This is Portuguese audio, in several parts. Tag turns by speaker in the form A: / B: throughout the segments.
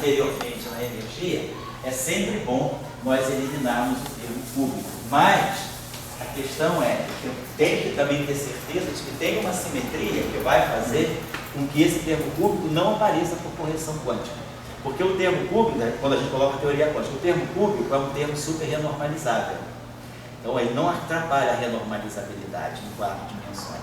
A: anteriormente na energia, é sempre bom nós eliminarmos o termo cúbico. Mas a questão é que eu tenho que também ter certeza de que tem uma simetria que vai fazer com que esse termo cúbico não apareça por correção quântica. Porque o termo cúbico, quando a gente coloca a teoria quântica, o termo cúbico é um termo super renormalizável. Então ele não atrapalha a renormalizabilidade em 4 dimensões.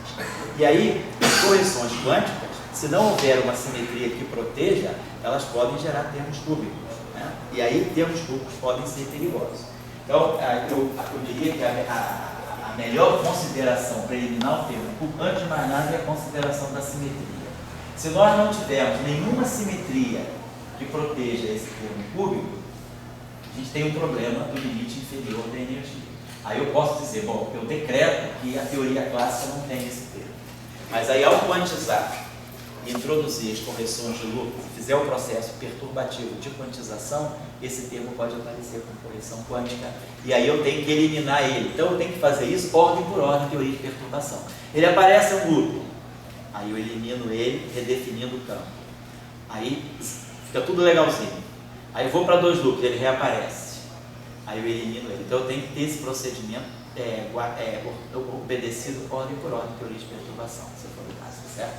A: E aí, as correções quânticas, se não houver uma simetria que proteja, elas podem gerar termos cúbicos, né? E aí termos cúbicos podem ser perigosos. Então, eu diria que a melhor consideração para eliminar o termo cúbico, antes de mais nada, é a consideração da simetria. Se nós não tivermos nenhuma simetria que proteja esse termo cúbico, a gente tem um problema do limite inferior da energia. Aí eu posso dizer, bom, eu decreto que a teoria clássica não tem esse termo. Mas aí, ao quantizar e introduzir as correções de Lucas, fizer o processo perturbativo de quantização, esse termo pode aparecer com correção quântica, e aí eu tenho que eliminar ele. Então eu tenho que fazer isso ordem por ordem, teoria de perturbação. Ele aparece um loop, aí eu elimino ele, redefinindo o campo. Aí fica tudo legalzinho. Aí eu vou para 2 loops, ele reaparece. Aí eu elimino ele. Então eu tenho que ter esse procedimento obedecido ordem por ordem, teoria de perturbação, se for o caso, certo?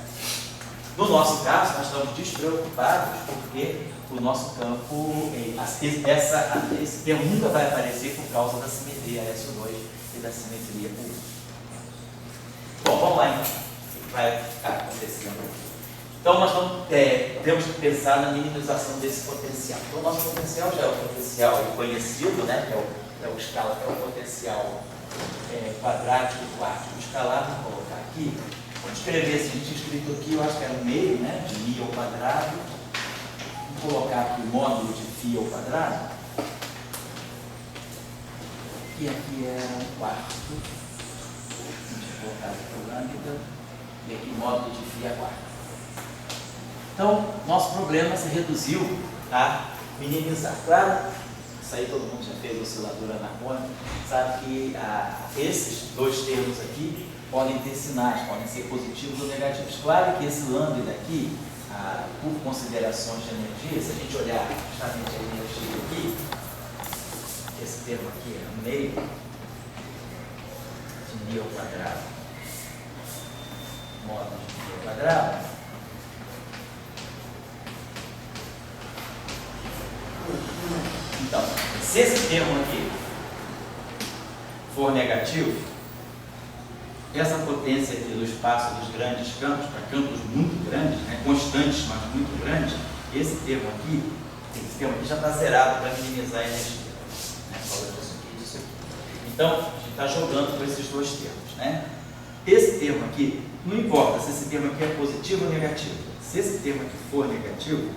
A: No nosso caso, nós estamos despreocupados porque o nosso campo, esse termo nunca vai aparecer por causa da simetria SO2 e da simetria U. Bom, vamos lá então. O que vai ficar acontecendo? Então nós temos que pensar na minimização desse potencial. Então o nosso potencial já é o potencial conhecido, né? Que é o escalar, é o potencial quadrático quarto. O escalar, vou colocar aqui. Vamos escrever assim, a gente tinha escrito aqui, eu acho que era um meio, né, de mi ao quadrado. Vou colocar aqui o módulo de φ ao quadrado. E aqui é um quarto. Deixa eu colocar aqui o lambda. E aqui o módulo de φ a quarto. Então, nosso problema se reduziu a minimizar. Claro, isso aí todo mundo já fez osciladora harmônica, sabe que esses 2 termos aqui podem ter sinais, podem ser positivos ou negativos. Claro que esse lambda daqui, por considerações de energia, se a gente olhar justamente a energia aqui, esse termo aqui é 1 meio de mi ao quadrado, módulo de mi ao quadrado. Então, se esse termo aqui for negativo, essa potência aqui do espaço dos grandes campos, para campos muito grandes, né, constantes, mas muito grandes, esse termo aqui já está zerado para minimizar a energia. Né, fala disso aqui e disso aqui. Então, a gente está jogando com esses 2 termos. Né? Esse termo aqui, não importa se esse termo aqui é positivo ou negativo. Se esse termo aqui for negativo,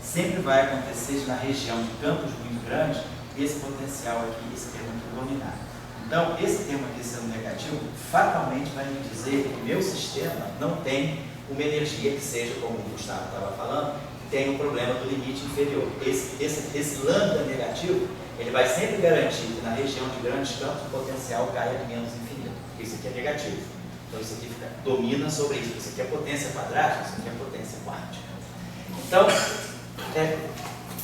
A: sempre vai acontecer na região de campos muito grandes, esse potencial aqui, esse termo aqui dominar. Então, esse termo aqui sendo negativo, fatalmente vai me dizer que o meu sistema não tem uma energia que seja, como o Gustavo estava falando, que tem um problema do limite inferior. Esse lambda negativo, ele vai sempre garantir que na região de grandes campos o potencial caia de menos infinito, porque isso aqui é negativo. Então, isso aqui domina sobre isso. Isso aqui é potência quadrática, isso aqui é potência quântica. Então, é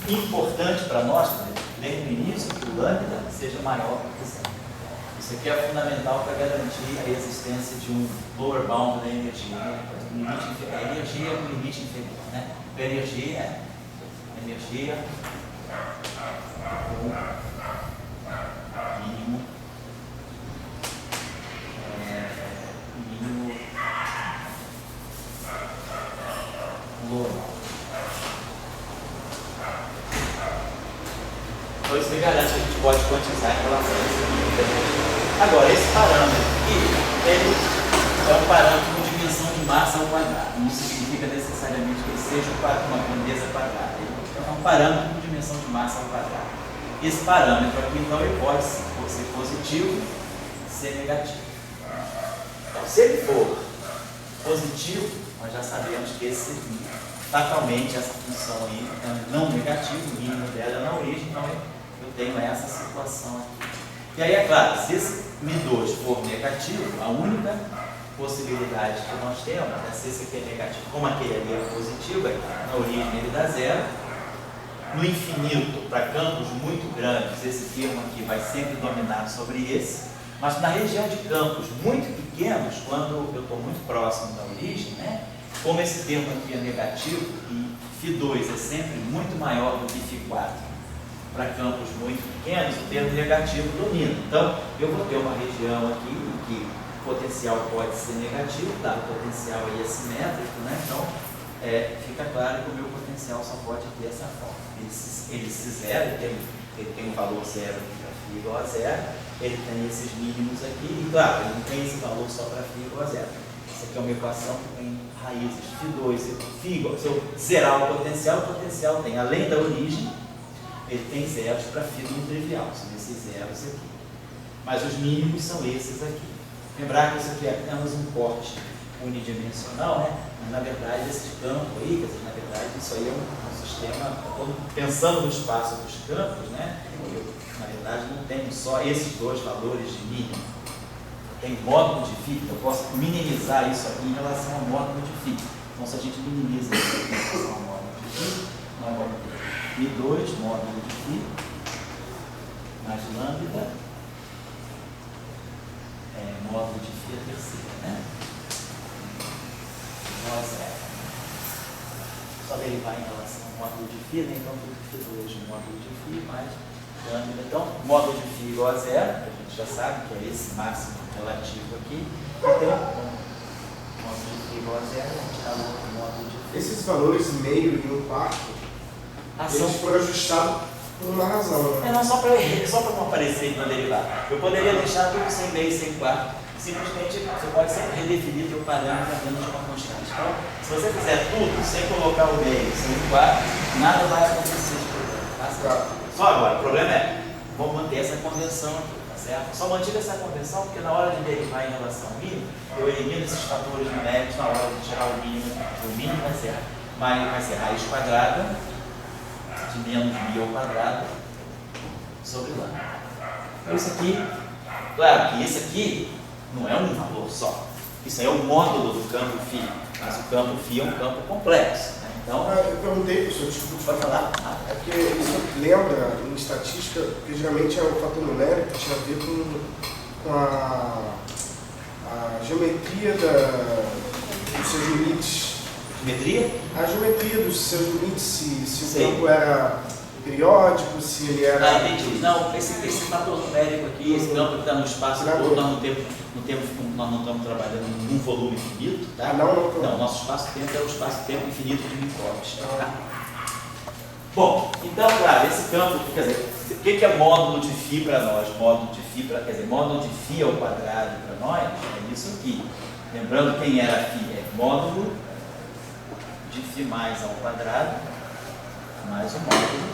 A: importante para nós, desde o início, que o lambda seja maior que 0. Isso aqui é fundamental para garantir a existência de um lower bound da energia, né? A energia é um limite inferior, né? A energia é energia com mínimo lower bound. Então isso me garante que a gente pode quantizar em relação a esse nível. Agora, esse parâmetro aqui, ele é um parâmetro com dimensão de massa ao quadrado. Não significa necessariamente que ele seja uma grandeza quadrada. Ele é um parâmetro com dimensão de massa ao quadrado. Esse parâmetro aqui, então, ele pode ser positivo, ser negativo. Então, se ele for positivo, nós já sabemos que fatalmente essa função aí é não negativa, o mínimo dela é na origem, então eu tenho essa situação aqui. E aí, é claro, se esse Mi2 for negativo, a única possibilidade que nós temos é se esse aqui é negativo, como aquele ali é positivo, na origem ele dá 0, No infinito, para campos muito grandes, esse termo aqui vai sempre dominar sobre esse, mas na região de campos muito pequenos, quando eu estou muito próximo da origem, né, como esse termo aqui é negativo e φ2 é sempre muito maior do que φ4, para campos muito pequenos, o termo negativo domina. Então, eu vou ter uma região aqui em que o potencial pode ser negativo, tá? O potencial aí é simétrico, né? Então, fica claro que o meu potencial só pode ter essa forma. Ele se zera, ele tem um valor zero aqui para φ igual a zero, ele tem esses mínimos aqui, e claro, ele não tem esse valor só para φ igual a zero. Essa aqui é uma equação que tem raízes φ2, φ igual, se eu zerar o potencial tem, além da origem, ele tem zeros para φ no trivial, são esses zeros aqui. Mas os mínimos são esses aqui. Lembrar que isso aqui é apenas um corte unidimensional, né? Mas, na verdade, esse campo aí, quer dizer, na verdade, isso aí é um sistema, pensando no espaço dos campos, né? Eu, na verdade, não tenho só esses dois valores de mínimo. Tem módulo de φ, eu posso minimizar isso aqui em relação ao módulo de φ. Então, se a gente minimiza isso aqui em relação ao módulo de φ, não é módulo de φ2, módulo de φ, mais lambda, módulo de φ a terceira, né? Igual a zero. Só derivar em relação ao módulo de φ, né? Então, φ2 módulo de φ mais lambda. Então, módulo de φ igual a zero, que a gente já sabe que é esse máximo relativo aqui. Então, módulo de φ igual a zero, a gente dá o módulo de φ.
B: Esses valores meio e um quarto, eles foram ajustados por uma razão, né?
A: Não, só para não aparecer na derivada. Eu poderia deixar tudo sem meio e sem quarto. Simplesmente você pode sempre redefinir o parâmetro dentro de uma constante. Então, se você fizer tudo sem colocar o meio, sem o quarto, nada vai acontecer de problema. Tá? Só agora, o problema é, vamos manter essa convenção aqui, tá certo? Só mantive essa convenção porque na hora de derivar em relação ao mínimo, eu elimino esses fatores numéricos na hora de tirar o mínimo. O mínimo vai ser raiz quadrada de menos μ ao quadrado sobre λ. Então isso aqui, claro que isso aqui não é um valor só. Isso aí é o módulo do campo φ, mas o campo φ é um campo complexo, né? Então,
B: eu perguntei, professor, desculpa,
A: pode falar?
B: É porque isso lembra, em estatística, que geralmente é um fator numérico que tinha a ver com a geometria dos seus limites.
A: Geometria?
B: A geometria dos seus limites, se o campo era periódico, se ele era...
A: Entendi. Não, esse fator numérico aqui, esse campo que está no espaço todo, nós não estamos trabalhando num volume infinito, tá? Não, nosso espaço-tempo é o espaço-tempo infinito de micróbios, tá? Bom, então, claro, esse campo, quer dizer, o que é módulo de φ para nós? Módulo de φ ao quadrado para nós é isso aqui. Lembrando quem era φ, é módulo de φ mais ao quadrado mais o módulo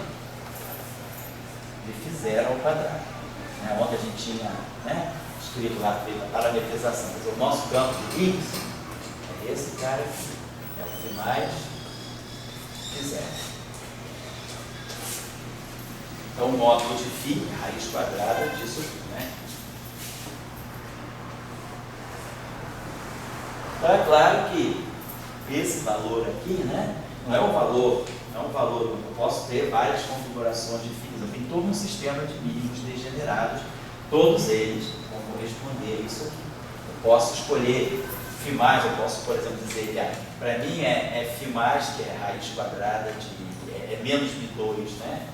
A: de φ0 ao quadrado. Ontem a gente tinha, né, escrito lá, feito a parametrização. Quer dizer, o nosso campo de y é esse cara aqui, é o φ mais φ0. Então, o módulo de φ é a raiz quadrada disso aqui, né? Então, é claro que esse valor aqui, né, não é um valor, eu posso ter várias configurações de φ, eu tenho todo um sistema de mínimos degenerados, todos eles vão corresponder a isso aqui. Eu posso escolher φ mais, eu posso, por exemplo, dizer que para mim é φ mais, que é raiz quadrada de menos μ2, né?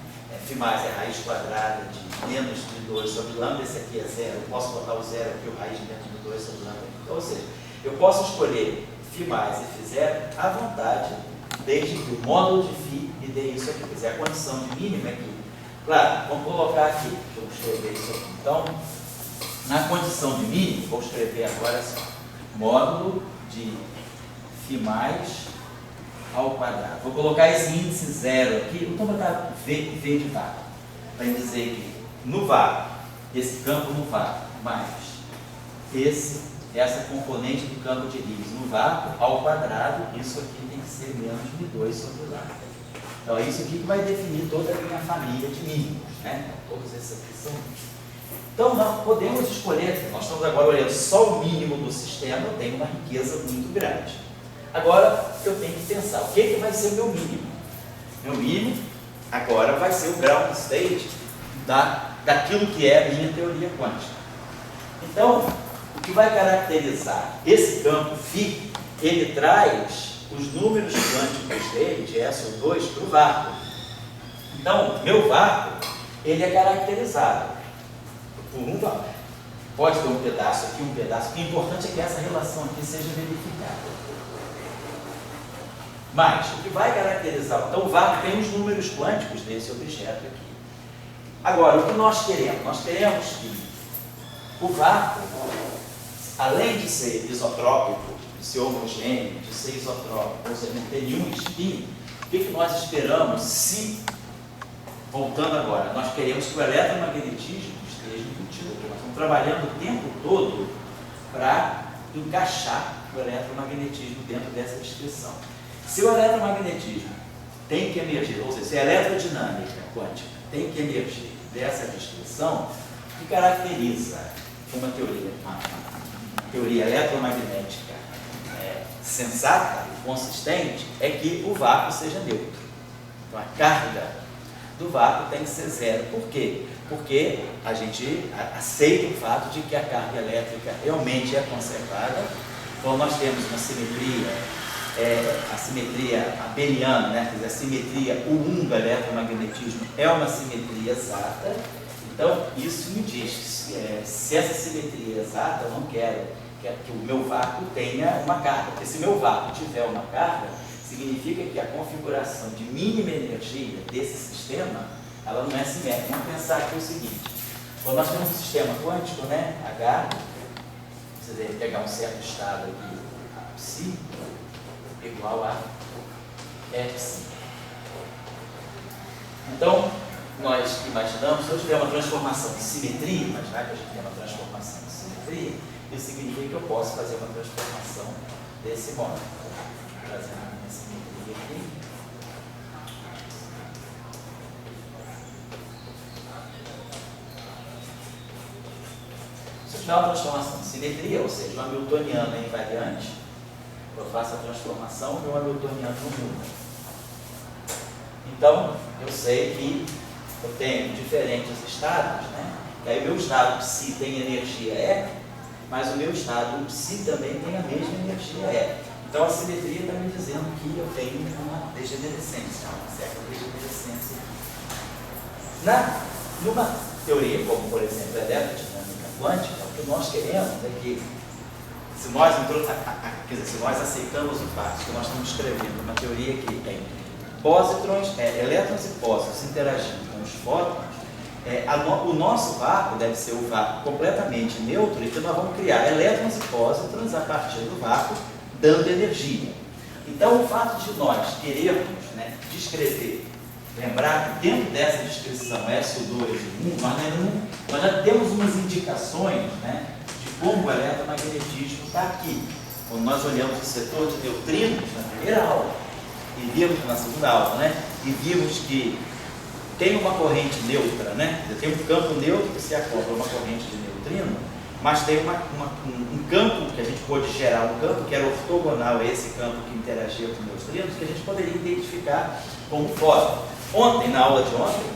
A: Φ mais é raiz quadrada de menos μ2 sobre lambda, esse aqui é zero, eu posso botar o zero aqui, o raiz de menos μ2 sobre lambda. Então, ou seja, eu posso escolher φ mais e φ0 à vontade, desde que o módulo de φ me dê isso aqui, quer dizer, a condição de mínima é aqui. Claro, vamos colocar aqui, deixa eu escrever isso aqui. Então, na condição de mínimo, vou escrever agora assim, módulo de φ mais ao quadrado. Vou colocar esse índice zero aqui, não vou botar V de vácuo, para dizer que no vácuo, esse campo no vácuo, mais essa componente do campo de Higgs no vácuo ao quadrado, isso aqui tem que ser menos μ2 sobre lambda. Então é isso aqui que vai definir toda a minha família de mínimos, né? Todos esses aqui são. Então nós podemos escolher, nós estamos agora olhando só o mínimo do sistema, eu tenho uma riqueza muito grande. Agora eu tenho que pensar, o que vai ser o meu mínimo? Meu mínimo agora vai ser o ground state daquilo que é a minha teoria quântica. Então, o que vai caracterizar esse campo φ, ele traz os números quânticos dele, de SO2, para o vácuo. Então, meu vácuo, ele é caracterizado por um vácuo. Pode ter um pedaço aqui, um pedaço. O importante é que essa relação aqui seja verificada. Mas, o que vai caracterizar, então o vácuo tem os números quânticos desse objeto aqui. Agora, o que nós queremos? Nós queremos que o vácuo, além de ser isotrópico, de ser homogêneo, de ser isotrópico, ou seja, não ter nenhum spin, o que nós esperamos se, voltando agora, nós queremos que o eletromagnetismo esteja embutido aqui. Nós estamos trabalhando o tempo todo para encaixar o eletromagnetismo dentro dessa descrição. Se o eletromagnetismo tem que emergir, ou seja, se a eletrodinâmica quântica tem que emergir dessa descrição, o que caracteriza uma teoria eletromagnética sensata e consistente é que o vácuo seja neutro. Então a carga do vácuo tem que ser zero. Por quê? Porque a gente aceita o fato de que a carga elétrica realmente é conservada. Então nós temos uma simetria, a simetria abeliana, né? Quer dizer, a simetria U1 do eletromagnetismo é uma simetria exata. Então isso me diz que se essa simetria é exata, eu não quero que o meu vácuo tenha uma carga, porque se meu vácuo tiver uma carga, significa que a configuração de mínima energia desse sistema, ela não é simétrica. Vamos pensar aqui o seguinte, quando nós temos um sistema quântico, né, H, você deve pegar um certo estado aqui, psi, igual a Fψ. Então, nós imaginamos, se eu tiver uma transformação de simetria, imaginar que a gente tem uma transformação de simetria, isso significa que eu posso fazer uma transformação desse modo. Vou trazer a minha simetria aqui. Se eu tiver uma transformação de simetria, ou seja, uma hamiltoniana invariante, eu faço a transformação de um hamiltoniano no mundo. Então, eu sei que eu tenho diferentes estados, né? E aí o meu estado psi tem energia E, mas o meu estado psi também tem a mesma energia E. Então a simetria está me dizendo que eu tenho uma degenerescência, uma certa degenerescência. Numa teoria como, por exemplo, a eletrodinâmica quântica, o que nós queremos é que, se nós aceitamos o fato que nós estamos escrevendo uma teoria que tem pósitrons, elétrons e pósitrons interagindo com os fótons, o nosso vácuo deve ser um vácuo completamente neutro, então nós vamos criar elétrons e pósitrons a partir do vácuo, dando energia. Então, o fato de nós querermos, né, descrever, lembrar que dentro dessa descrição SO2 e 1, nós já temos umas indicações, né, de como o eletromagnetismo está aqui. Quando nós olhamos o setor de neutrinos na primeira aula, e vimos na segunda aula, né, e vimos que tem uma corrente neutra, né? Tem um campo neutro que se acopla a uma corrente de neutrino, mas tem um campo que a gente pôde gerar, um campo que era ortogonal a esse campo que interagia com neutrinos, que a gente poderia identificar como fóton. Ontem, na aula de ontem,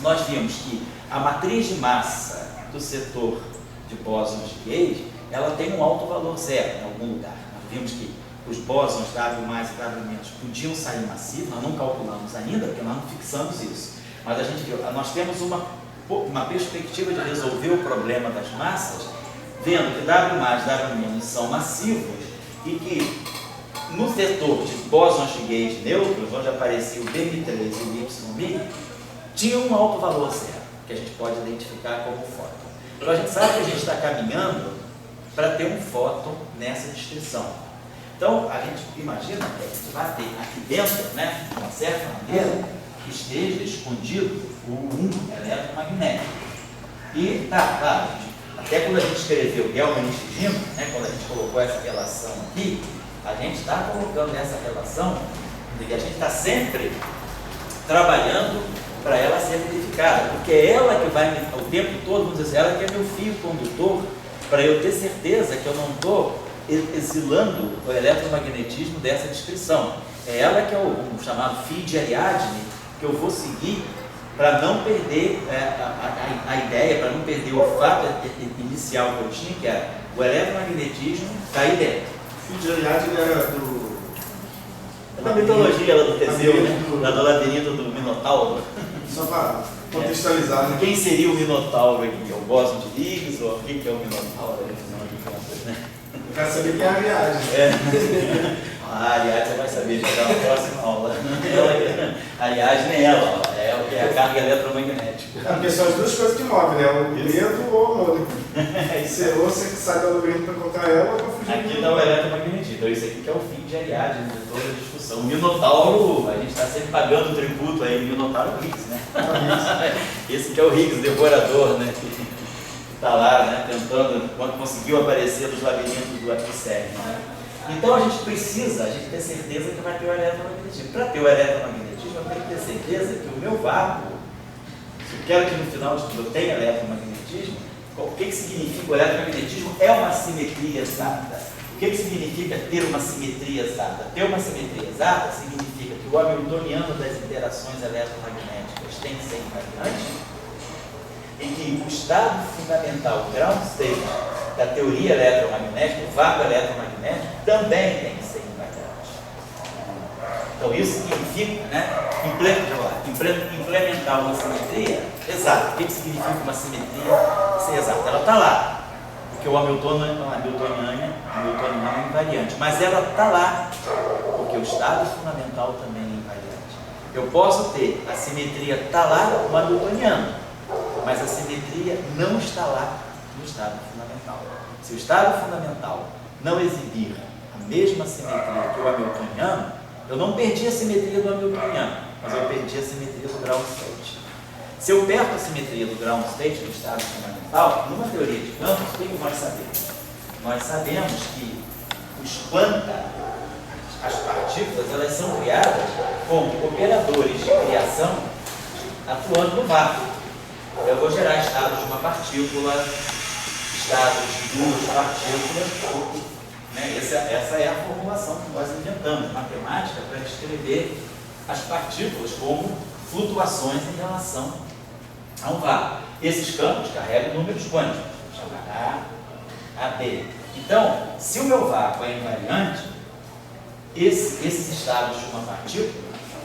A: nós vimos que a matriz de massa do setor de bósons de Gauge, ela tem um alto valor zero em algum lugar. Nós vimos que os bósons W mais e W- podiam sair massivos, nós não calculamos ainda, porque nós não fixamos isso. Mas a gente viu, nós temos uma perspectiva de resolver o problema das massas, vendo que W mais e W- são massivos e que no setor de bósons de Gauge neutros, onde aparecia o BM3 e o YB, tinha um alto valor zero, que a gente pode identificar como fóton. Então a gente sabe que a gente está caminhando para ter um fóton nessa descrição. Então, a gente imagina que a gente vai ter aqui dentro, né, de uma certa maneira, que esteja escondido o eletromagnético. E, até quando a gente escreveu Gell-Mann e Fujima, né, quando a gente colocou essa relação aqui, a gente está colocando essa relação de que a gente está sempre trabalhando para ela ser verificada, porque é ela que vai, o tempo todo, vamos dizer, ela que é meu fio condutor, para eu ter certeza que eu não estou exilando o eletromagnetismo dessa descrição. É ela que é o chamado fio de Ariadne que eu vou seguir para não perder a ideia, para não perder o fato inicial que eu tinha, que era o eletromagnetismo está aí dentro.
B: O fio de Ariadne era do...
A: Da mitologia lá do Teseu, né? Lá do labirinto do Minotauro.
B: Só para contextualizar, né?
A: Quem seria o Minotauro aqui? O Bóson de Higgs ou o que é o Minotauro?
B: Eu quero saber quem é a Ariadne.
A: A Ariadne vai saber já na próxima aula. A Ariadne é ela, é a carga eletromagnética.
B: Porque são as duas coisas que movem, né? O medo ou a mônica. Ou você sai da labirinto para encontrar ela ou para fugir.
A: Aqui está o eletromagnetismo. Então isso aqui que é o fim de Ariadne, de toda a discussão. O Minotauro, a gente está sempre pagando tributo aí, o Minotauro é o Higgs, né? Esse que é o Higgs, devorador, né? Que está lá, né? Tentando, quando conseguiu aparecer nos labirintos do Epicélio, né? Então a gente precisa, ter certeza que vai ter o eletromagnetismo. Para ter o eletromagnetismo, eu tenho que ter certeza que o meu vácuo, se eu quero que no final de tudo eu tenha eletromagnetismo, o que significa o eletromagnetismo? É uma simetria exata. O que significa ter uma simetria exata? Ter uma simetria exata significa que o hamiltoniano das interações eletromagnéticas tem que ser invariante, em que o estado fundamental, o ground state, da teoria eletromagnética, o vácuo eletromagnético, também tem que ser invariante. Então isso significa, né, implementar uma simetria exata. O que significa uma simetria ser exata? Ela está lá, porque o hamiltoniano é invariante, mas ela está lá, porque o estado fundamental também é invariante. Eu posso ter a simetria está lá no hamiltoniano, mas a simetria não está lá no estado fundamental. Se o estado fundamental não exibir a mesma simetria que o hamiltoniano, eu não perdi a simetria do hamiltoniano, mas eu perdi a simetria do ground state. Se eu perco a simetria do ground state no estado fundamental, numa teoria de campos, o que nós sabemos? Nós sabemos que as partículas, elas são criadas como operadores de criação atuando no vácuo. Eu vou gerar estados de uma partícula, estados de duas partículas, né? Essa é a formulação que nós inventamos, matemática, para descrever as partículas como flutuações em relação a um vácuo. Esses campos carregam números quânticos, vou chamar A, B. Então, se o meu vácuo é invariante, esses estados de uma partícula,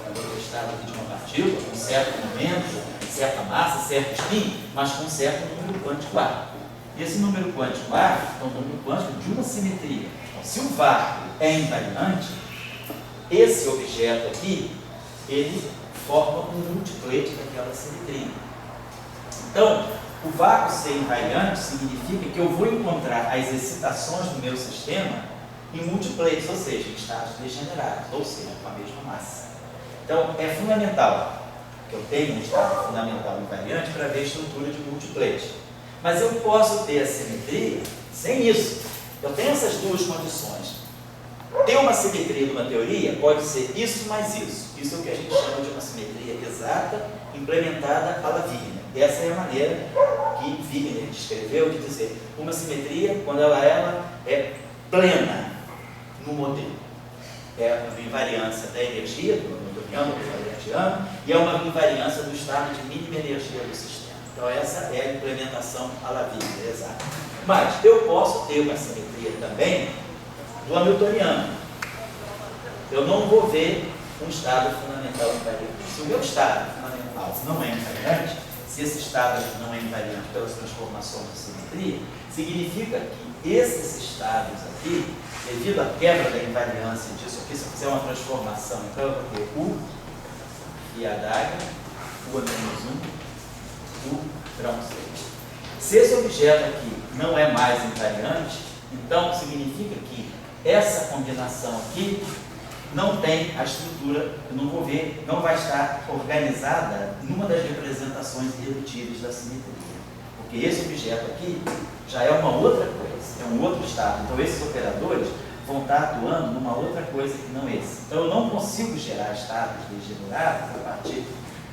A: o estado aqui de uma partícula, com certo momento, certa massa, certo spin, mas com certo número quântico A. E esse número quântico A é um número quântico de uma simetria. Então, se o vácuo é invariante, esse objeto aqui, ele forma um multiplete daquela simetria. Então, o vácuo ser invariante significa que eu vou encontrar as excitações do meu sistema em multipletes, ou seja, em estados degenerados, ou seja, com a mesma massa. Então, é fundamental que eu tenha um estado fundamental invariante para ver a estrutura de multiplete. Mas eu posso ter a simetria sem isso. Eu tenho essas duas condições. Ter uma simetria numa teoria pode ser isso mais isso. Isso é o que a gente chama de uma simetria exata implementada à la Wigner. Essa é a maneira que Wigner descreveu de dizer uma simetria quando ela é plena no modelo. É uma invariância da energia do hamiltoniano, do variantiano, e é uma invariância do estado de mínima energia do sistema. Então essa é a implementação à la Wigner exata. Mas eu posso ter uma simetria também do hamiltoniano. Eu não vou ver um estado fundamental invariante. Se o meu estado fundamental não é invariante, se esse estado não é invariante pelas transformações de simetria, significa que esses estados aqui, devido à quebra da invariância disso aqui, se eu fizer uma transformação, então eu vou ter U e a adaga, U a menos 1, U ground state. Se esse objeto aqui não é mais invariante, então significa que essa combinação aqui não tem a estrutura, eu não vou ver, não vai estar organizada numa das representações irredutíveis da simetria. Porque esse objeto aqui já é uma outra coisa, é um outro estado. Então esses operadores vão estar atuando numa outra coisa que não esse. Então eu não consigo gerar estados degenerados a partir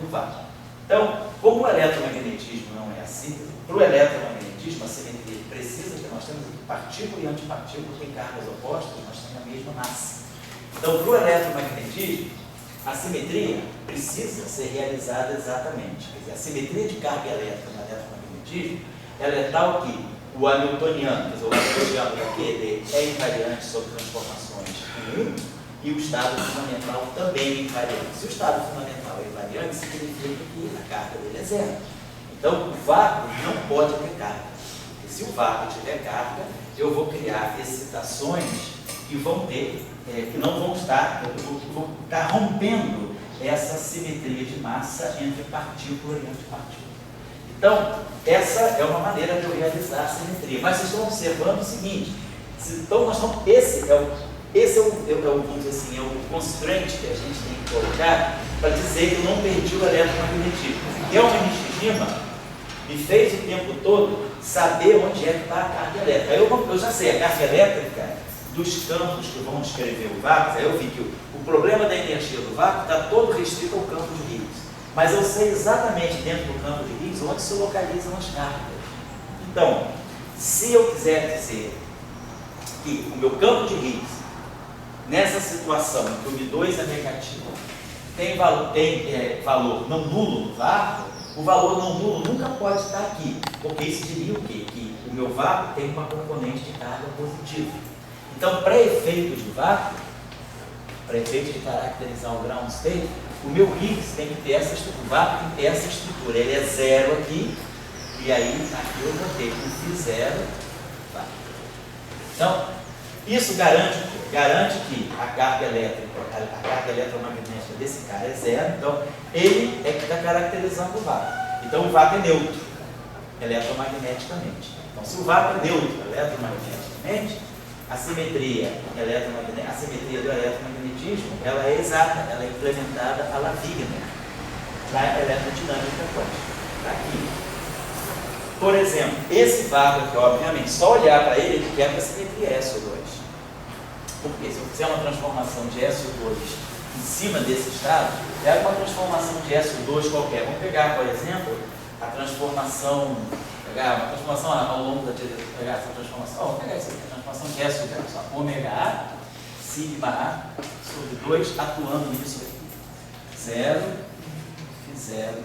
A: do vácuo. Então, como o eletromagnetismo não é assim, para o eletromagnetismo a simetria precisa que nós temos aqui partícula e antipartícula têm cargas opostas, mas têm a mesma massa. Então, para o eletromagnetismo, a simetria precisa ser realizada exatamente. Quer dizer, a simetria de carga elétrica no eletromagnetismo, ela é tal que o hamiltoniano, quer dizer, o hamiltoniano da QED é invariante sobre transformações em 1, e o estado fundamental também é invariante. Se o estado fundamental é invariante, significa que a carga dele é zero. Então, o vácuo não pode ter carga. Porque se o vácuo tiver carga, eu vou criar excitações que vão ter, que não vão estar, que vão estar rompendo essa simetria de massa entre partícula e antipartícula. Então, essa é uma maneira de eu realizar a simetria. Mas vocês estão observando o seguinte, então esse é o, vamos dizer assim, é o constraint que a gente tem que colocar para dizer que eu não perdi o eletromagnetismo. Porque o Nishijima me fez o tempo todo saber onde é que está a carga elétrica. Aí eu já sei, a carga elétrica dos campos que vão descrever o vácuo, aí eu vi que o problema da energia do vácuo está todo restrito ao campo de Higgs. Mas eu sei exatamente dentro do campo de Higgs onde se localizam as cargas. Então, se eu quiser dizer que o meu campo de Higgs, nessa situação em que o M2 é negativo, tem valor não nulo no vácuo, o valor não nulo nunca pode estar aqui, porque isso diria o quê? Que o meu vácuo tem uma componente de carga positiva. Então, para efeito de vácuo, para efeito de caracterizar o ground state, o meu Higgs tem que ter essa estrutura, o vácuo tem que ter essa estrutura, ele é zero aqui, e aí aqui eu vou ter um φ zero. Tá? Então, isso garante que a carga elétrica, a carga eletromagnética desse cara é zero, então ele é que está caracterizando o vácuo. Então o vácuo é neutro eletromagneticamente. Então se o vácuo é neutro eletromagneticamente, a simetria do eletromagnetismo ela é exata, ela é implementada à la Wigner, na eletrodinâmica quântica. Está aqui. Por exemplo, esse vácuo aqui, obviamente, só olhar para ele, ele quebra a simetria SO2. Porque se eu fizer uma transformação de SO2 em cima desse estado, é uma transformação de SO2 qualquer. Vamos pegar, por exemplo, a transformação, ao longo da pegar essa transformação, vamos pegar isso aqui, a transformação de SO2, ômega A, sigma A, sobre 2, atuando nisso aqui. 0, φ0,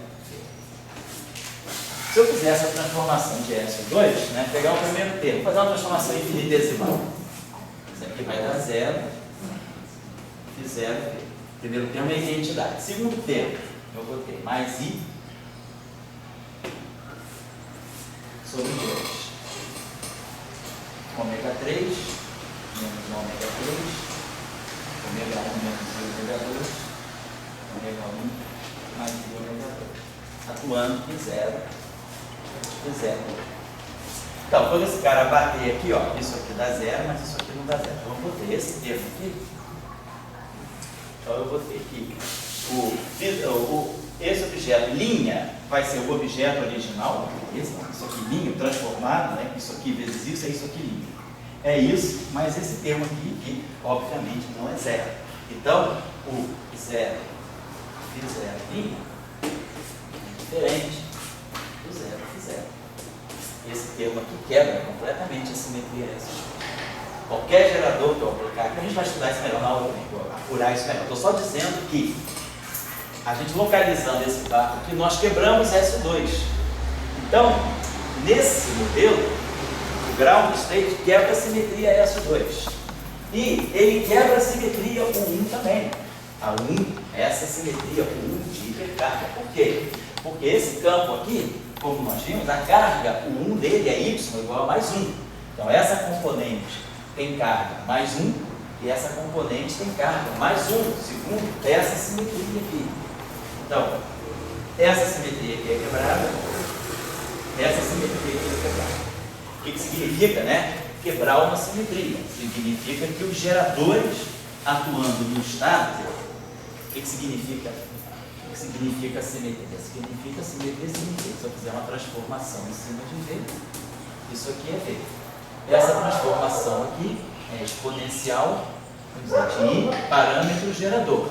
A: Se eu fizer essa transformação de SO2, né, pegar o primeiro termo, fazer uma transformação infinitesimal. Isso aqui vai dar 0, φ0. Primeiro termo é identidade. Segundo termo, eu vou ter mais I sobre 2. Ômega 3 menos ômega 3, ômega 1 menos ômega 2, ômega 1 mais I ômega 2. Atuando φ0. Então, quando esse cara bater aqui, ó, isso aqui dá 0, mas isso aqui não dá 0. Então, eu vou ter esse termo aqui. Então, eu vou ter aqui esse objeto, linha, vai ser o objeto original, isso aqui, linha, transformado, né? Isso aqui vezes isso, é isso aqui, linha. É isso, mas esse termo aqui, que obviamente não é 0. Então, o 0, φ0, linha, é diferente do 0, φ0. Esse termo aqui quebra completamente a simetria S. Qualquer gerador que eu aplicar, a gente vai estudar isso melhor na aula também, vou apurar isso melhor. Estou só dizendo que a gente localizando esse vácuo aqui, nós quebramos SO2. Então, nesse modelo, o ground state quebra a simetria SO2. E ele quebra a simetria U1 também. A 1, essa simetria U1 de hipercarga. Por quê? Porque esse campo aqui, como nós vimos, a carga, o 1 dele é y igual a mais 1. Então, essa componente tem carga mais 1 e essa componente tem carga mais 1, segundo essa simetria aqui. Então, essa simetria aqui é quebrada, essa simetria aqui é quebrada. O que significa, né? Quebrar uma simetria. Significa que os geradores atuando no estado, o que significa? O que significa simetria? Significa simetria. Se eu fizer uma transformação em cima de V, isso aqui é V. Essa transformação aqui é exponencial, vamos dizer, de I, parâmetro gerador.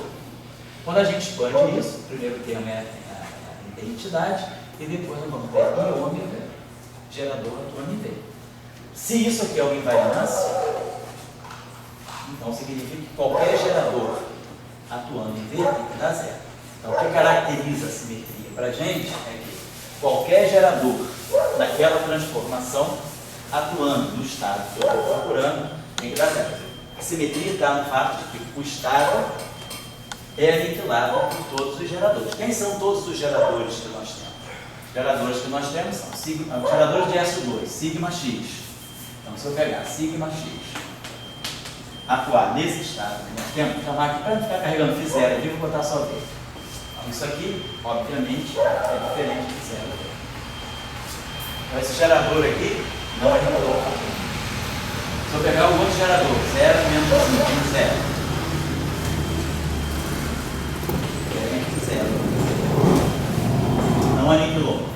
A: Quando a gente expande isso, o primeiro termo é a identidade, e depois nós vamos ter I ômega, gerador atuando em V. Se isso aqui é uma invariância, então significa que qualquer gerador atuando em V tem que dar zero. Então, o que caracteriza a simetria para a gente é que qualquer gerador daquela transformação atuando no estado que eu estou procurando tem que dar zero. A simetria está no fato de que o estado é aniquilado por todos os geradores. Quem são todos os geradores que nós temos? Os geradores que nós temos são os geradores de SO2, sigma x. Então, se eu pegar sigma x, atuar nesse estado que nós temos, vou chamar aqui para não ficar carregando φ zero aqui, vou botar só V. Então, isso aqui, obviamente, é diferente de zero. Então, esse gerador aqui não é aniquilou. Se eu pegar o outro gerador, 0 menos 1, 0. Não aniquilou.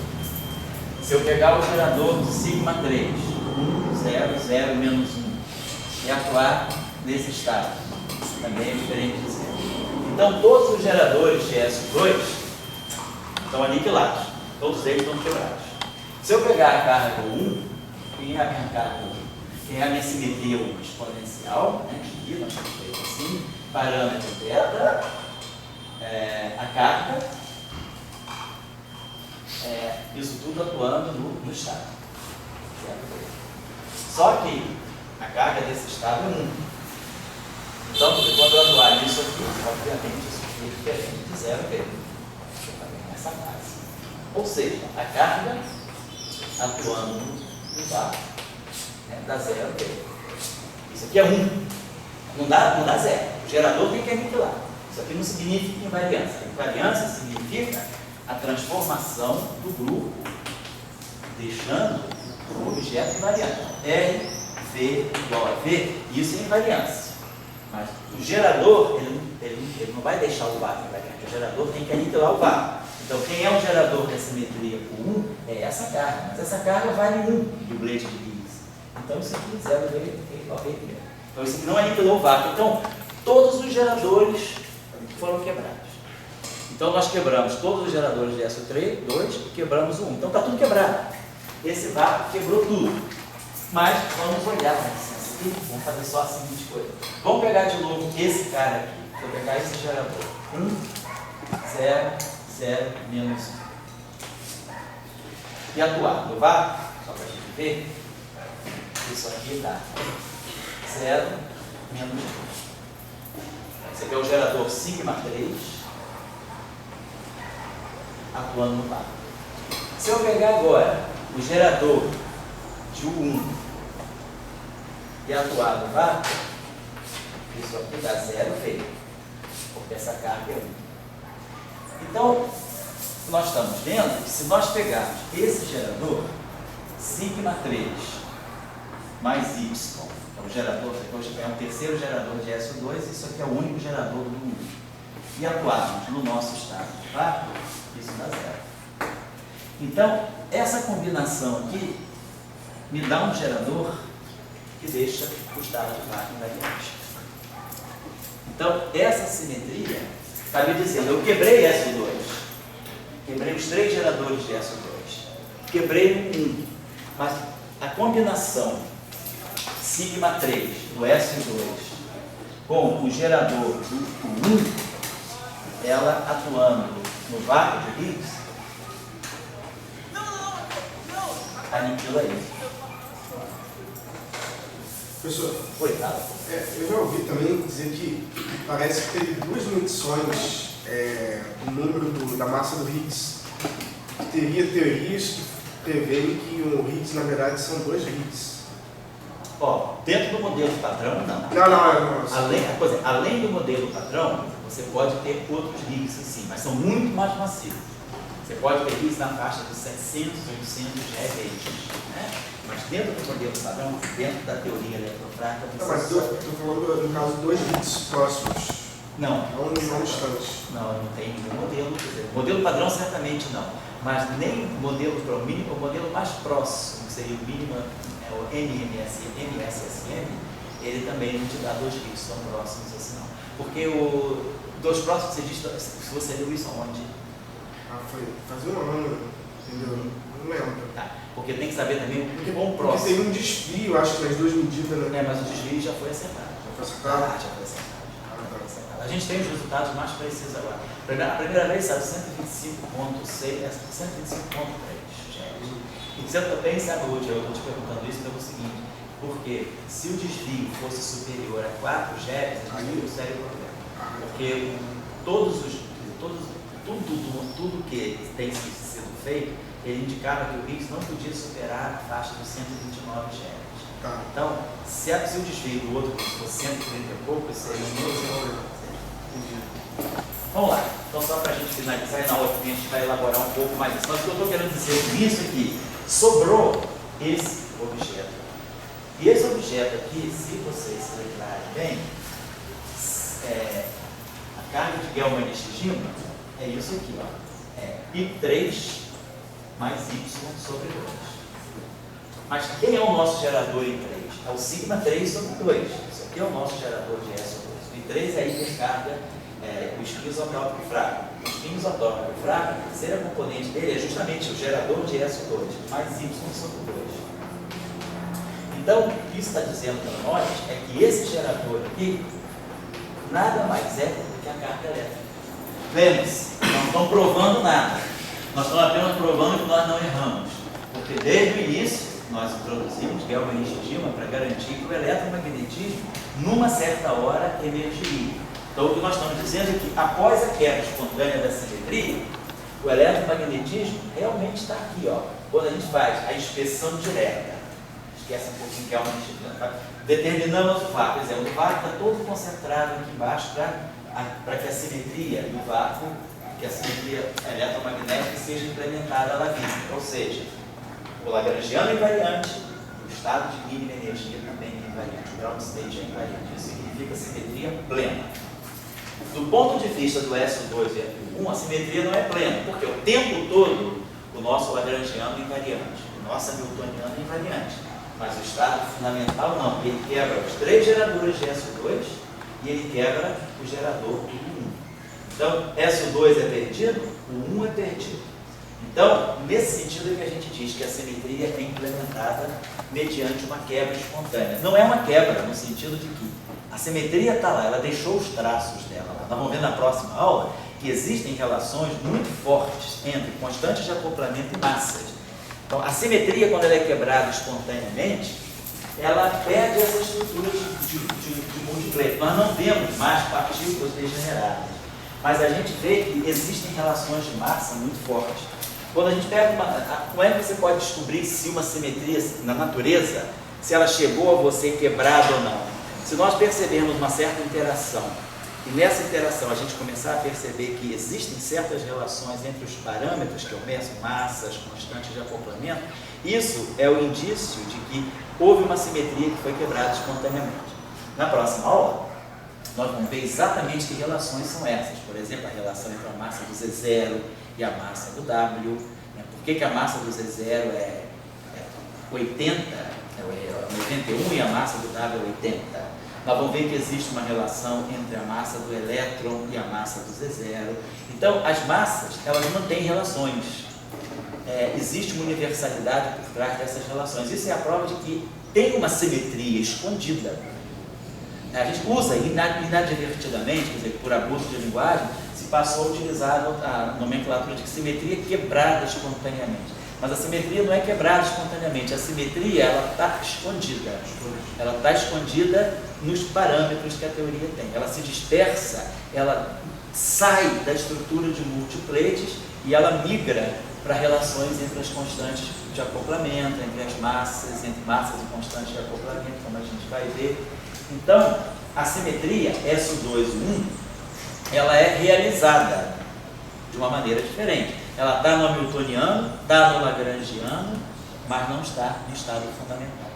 A: Se eu pegar o gerador de sigma 3, 1, 0, 0, menos 1, e atuar nesse estado, também é diferente de 0. Então, todos os geradores de SO2 estão aniquilados. Todos eles estão quebrados. Se eu pegar a carga 1, quem é a minha carga 1? Quem é a minha simetria 1? Exponencial, né? Aqui nós temos feito assim, parâmetro beta, a carga, isso tudo atuando no estado. Certo? Só que a carga desse estado é 1. Então, quando eu atuar nisso aqui, obviamente isso aqui é diferente de 0 vezes. Nessa base. Ou seja, a carga atuando no VAR dá 0 vezes. Isso aqui é 1. Não dá 0. O gerador tem que aniquilar. Isso aqui não significa invariância. Invariância significa a transformação do grupo, deixando o objeto invariante. R, V igual a V, isso é invariância. Mas o gerador, ele não vai deixar o VAR invariante. O gerador tem que aniquilar o VAR. Então, quem é o gerador da simetria por 1 é essa carga. Mas essa carga vale 1 do Blade de Higgs. Então, isso aqui 0 é igual a V. Então, isso aqui não aniquilou o VAR. Então, todos os geradores foram quebrados. Então, nós quebramos todos os geradores de SO3, 2 e quebramos o 1. Então, está tudo quebrado. Esse VAR quebrou tudo. Mas, vamos olhar para licença aqui. Vamos fazer só a seguinte coisa. Vamos pegar de novo esse cara aqui. Vou pegar esse gerador. 1, 0, 0, menos 1. E atuar no VAR, só para a gente ver, isso aqui dá 0, menos 1. Esse aqui é o gerador sigma 3, atuando no VAR. Se eu pegar agora o gerador de U1 e atuar no VAR, isso aqui dá 0 feio, porque essa carga é 1. Então, nós estamos vendo que se nós pegarmos esse gerador, sigma 3 mais y, que é o gerador, que é o terceiro gerador de SO2, isso aqui é o único gerador do 1, e atuarmos no nosso estado de VAR, isso dá 0. Então, essa combinação aqui me dá um gerador que deixa o estado de VAR invariante. Então, essa simetria está me dizendo, eu quebrei SO2, quebrei os 3 geradores de SO2, quebrei o 1, mas a combinação sigma 3 do SO2 com o gerador do 1, ela atuando no vácuo de Higgs, aniquila isso.
B: Professor,
A: Coitado.
B: Eu já ouvi também dizer que parece que teve 2 medições do número da massa do Higgs. Teria teorias que prevêem que o Higgs, na verdade, são 2 Higgs.
A: Dentro do modelo padrão, não.
B: Não.
A: Além do modelo padrão, você pode ter outros Higgs sim, mas são muito mais massivos. Você pode ter Higgs na faixa de 700, 800 GeV, né? Mas dentro do modelo padrão, dentro da teoria eletrofrágil,
B: Mas estou falando, no caso, 2 Higgs próximos.
A: Não.
B: Não distantes.
A: Não tem nenhum modelo. Quer dizer, modelo padrão certamente não. Mas nem o modelo mais próximo, que seria o mínimo, o MSSM, ele também não te dá 2 Higgs tão próximos assim não. Porque o 2 próximos, você diz, se você leu isso aonde?
B: Foi faz um ano, entendeu? Não lembro.
A: Tá, porque tem que saber também o quão próximo.
B: Porque tem um desvio, acho que nas 2 medidas, né?
A: Mas o desvio já foi acertado.
B: Já foi acertado?
A: Já foi acertado. A A gente tem os resultados mais precisos agora. A primeira vez saiu 125.6, essa 125.3 GeV. E você também sabe, Ruth, eu estou te perguntando isso pelo seguinte, porque se o desvio fosse superior a 4 GeV, a gente teria um sério problema. Porque tudo que tem sido feito, ele indicava que o Higgs não podia superar a faixa dos 129 GeV. Então, se o desvio do outro fosse 130 e pouco, seria um novo. Vamos lá. Então, só para a gente finalizar, e na outra a gente vai elaborar um pouco mais isso. Mas o que eu estou querendo dizer com isso é que sobrou esse objeto. E esse objeto aqui, se vocês se lembrarem bem, a carga de Gell-Mann-Shigeman é isso aqui, ó. É π3 mais y sobre 2. Mas quem é o nosso gerador em 3? É o sigma 3 sobre 2. Isso aqui é o nosso gerador de S sobre 2. E 3 é a hipercarga, o espinho isotópico fraco. O espinho isotópico fraco, a terceira componente dele é justamente o gerador de SO2, mais y sobre 2. Então, o que isso está dizendo para nós é que esse gerador aqui nada mais é do que a carga elétrica. Lembre-se, não estamos provando nada. Nós estamos apenas provando que nós não erramos. Porque desde o início, nós introduzimos Gell-Mann-Shigeman para garantir que o eletromagnetismo, numa certa hora, emergiria. Então, o que nós estamos dizendo é que, após a quebra espontânea da simetria, o eletromagnetismo realmente está aqui, ó, quando a gente faz a inspeção direta. Esquece um pouquinho Gell-Mann-Shigeman. Determinamos o vácuo. Por exemplo, o vácuo está todo concentrado aqui embaixo para que a simetria do vácuo, que a simetria eletromagnética seja implementada à vista. Ou seja, o lagrangiano é invariante, o estado de mínima energia também é invariante, o ground state é invariante. Isso significa simetria plena. Do ponto de vista do SO2 e FO1, a simetria não é plena, porque o tempo todo o nosso lagrangiano é invariante, o nosso hamiltoniano é invariante. Mas o estado fundamental não, ele quebra os 3 geradores de SO2 e ele quebra o gerador do 1. Então, SO2 é perdido, o 1 é perdido. Então, nesse sentido é que a gente diz que a simetria é implementada mediante uma quebra espontânea. Não é uma quebra no sentido de que a simetria está lá, ela deixou os traços dela lá. Nós vamos ver na próxima aula que existem relações muito fortes entre constantes de acoplamento e massas. Então, a simetria, quando ela é quebrada espontaneamente, ela perde essa estrutura de multiplexo. Nós não vemos mais partículas degeneradas, mas a gente vê que existem relações de massa muito fortes. Quando a gente pega como é que você pode descobrir se uma simetria na natureza, se ela chegou a você quebrada ou não? Se nós percebermos uma certa interação, e nessa interação a gente começar a perceber que existem certas relações entre os parâmetros que eu meço, massas, constantes de acoplamento, isso é o indício de que houve uma simetria que foi quebrada espontaneamente. Na próxima aula, nós vamos ver exatamente que relações são essas. Por exemplo, a relação entre a massa do Z0 e a massa do W. Por que a massa do Z0 é 80, 91 e a massa do W é 80? Nós vamos ver que existe uma relação entre a massa do elétron e a massa do Z0. Então, as massas, elas não têm relações. Existe uma universalidade por trás dessas relações. Isso é a prova de que tem uma simetria escondida. A gente usa inadvertidamente, quer dizer, por abuso de linguagem, se passou a utilizar a nomenclatura de simetria quebrada espontaneamente. Mas a simetria não é quebrada espontaneamente, a simetria ela está escondida. Ela está escondida nos parâmetros que a teoria tem. Ela se dispersa, ela sai da estrutura de multiplates e ela migra para relações entre as constantes de acoplamento, entre as massas, entre massas e constantes de acoplamento, como a gente vai ver. Então, a simetria SO2 1, ela é realizada de uma maneira diferente. Ela está no hamiltoniano, está no lagrangiano, mas não está no estado fundamental.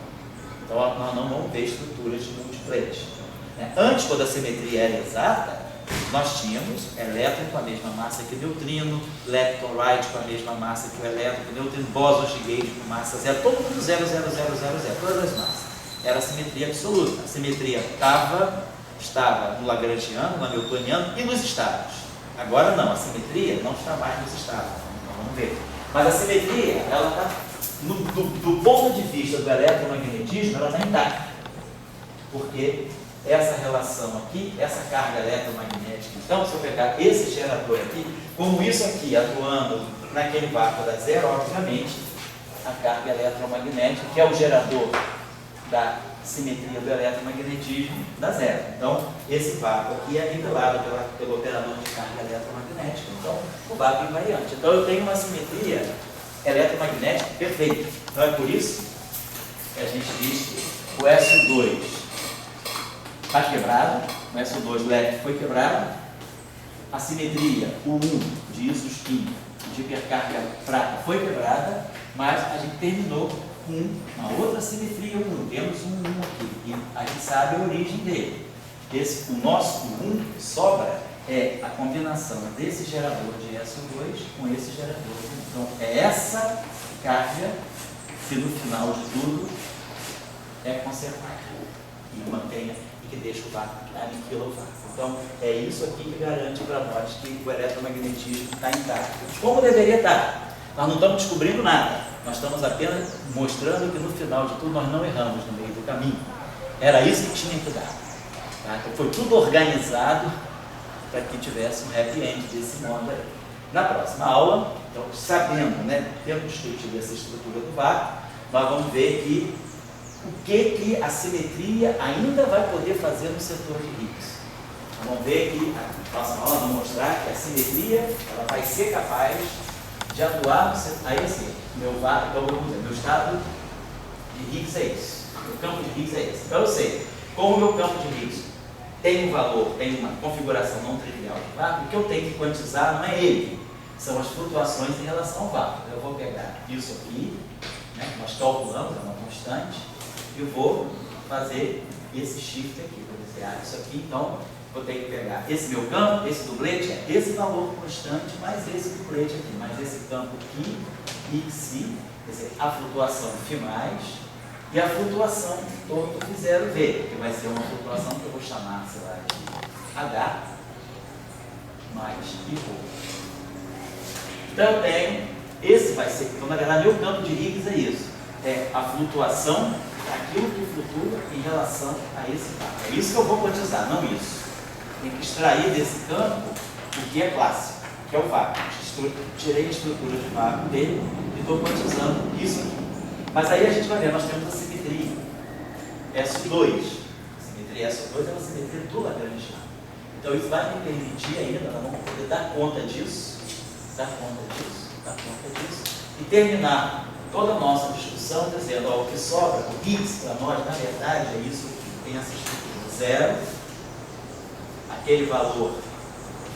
A: Então, nós não vamos ver estruturas de multiplates. Antes, quando a simetria era exata, nós tínhamos elétron com a mesma massa que neutrino, lepton-right com a mesma massa que o elétron, neutrino, bóson-Gauge com massa zero, todo mundo 0, 0, 0, 0, 0, todas as massas. Era a simetria absoluta. A simetria estava no lagrangiano, no hamiltoniano e nos estados. Agora não, a simetria não está mais nos estados. Então vamos ver. Mas a simetria, ela está, do ponto de vista do eletromagnetismo, ela está intacta. Porque essa relação aqui, essa carga eletromagnética. Então, se eu pegar esse gerador aqui, como isso aqui atuando naquele vácuo da zero, obviamente, a carga eletromagnética, que é o gerador da simetria do eletromagnetismo, dá zero. Então, esse vácuo aqui é nivelado pelo operador de carga eletromagnética. Então, o vácuo é invariante. Então, eu tenho uma simetria eletromagnética perfeita. Então, é por isso que a gente diz que o SO2 está quebrado, o SO2 LED foi quebrado, a simetria, o 1 de isospin de hipercarga prata foi quebrada, mas a gente terminou com uma outra simetria 1, temos um 1 aqui, e a gente sabe a origem dele. O nosso 1 que sobra é a combinação desse gerador de SO2 com esse gerador de 1. Então, é essa carga que no final de tudo é conservada e mantém e que deixa o vácuo, aniquila o vácuo. Então, é isso aqui que garante para nós que o eletromagnetismo está intacto, como deveria estar. Nós não estamos descobrindo nada, nós estamos apenas mostrando que no final de tudo nós não erramos no meio do caminho. Era isso que tinha que dar. Tá? Então, foi tudo organizado para que tivesse um happy end desse modo aí. Na próxima aula, então, sabendo, tendo discutido essa estrutura do vácuo, nós vamos ver que o que a simetria ainda vai poder fazer no setor de Higgs. Vamos ver que a próxima aula vai mostrar que a simetria ela vai ser capaz de atuar no setor. Aí assim, meu estado de Higgs é isso, meu campo de Higgs é esse. Então eu sei, como o meu campo de Higgs tem um valor, tem uma configuração não trivial de vácuo, o que eu tenho que quantizar não é ele, são as flutuações em relação ao vácuo. Eu vou pegar isso aqui, nós calculamos, é uma constante, e vou fazer esse shift aqui, vou dizer, isso aqui, então, vou ter que pegar esse meu campo, esse dublete, é esse valor constante, mais esse dublete aqui, mais esse campo aqui, xi, quer dizer, a flutuação φ+, e a flutuação em torno do φ0v, que vai ser uma flutuação que eu vou chamar, sei lá, de H mais I. Então eu tenho, esse vai ser, então na verdade meu campo de Higgs é isso, é a flutuação daquilo que flutua em relação a esse vácuo. É isso que eu vou quantizar, não isso. Tem que extrair desse campo o que é clássico, que é o vácuo. Tirei a estrutura de vácuo dele e estou quantizando isso aqui. Mas aí a gente vai ver, nós temos a simetria SO2. A simetria SO2 é uma simetria do Lagrangiano. Então isso vai me permitir ainda, nós vamos poder dar conta disso, e terminar toda a nossa discussão dizendo, ó, o que sobra, o Higgs para nós, na verdade, é isso que tem essa estrutura. Zero, aquele valor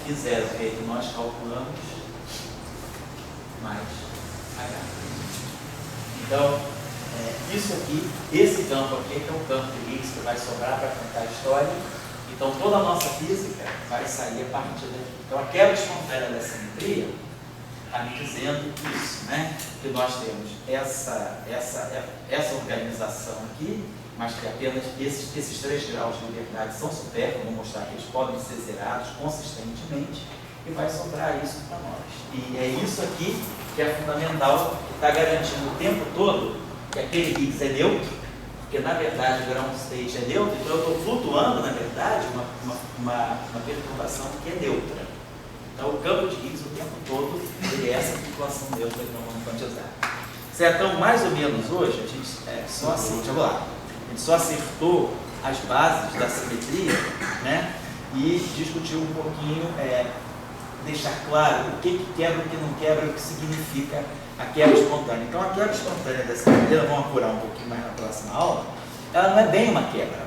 A: φ0 que nós calculamos, mais H. Então, isso aqui, esse campo aqui, que é o campo de Higgs que vai sobrar para contar a história. Então, toda a nossa física vai sair a partir daqui. Então, a quebra espontânea da simetria está me dizendo isso, que nós temos essa organização aqui, mas que apenas esses 3 graus de liberdade são supérfluos, vou mostrar que eles podem ser zerados consistentemente, e vai sobrar isso para nós. E é isso aqui que é fundamental, que está garantindo o tempo todo que aquele Higgs é neutro, porque na verdade o ground state é neutro, então eu estou flutuando, na verdade, uma perturbação que é neutra. Então o campo de Higgs o tempo todo ele é essa flutuação neutra que nós vamos quantizar. Certo? Então, mais ou menos hoje, a gente a gente só acertou as bases da simetria, e discutiu um pouquinho, deixar claro o que quebra, o que não quebra, o que significa a quebra espontânea. Então, a quebra espontânea da simetria, vamos apurar um pouquinho mais na próxima aula, ela não é bem uma quebra,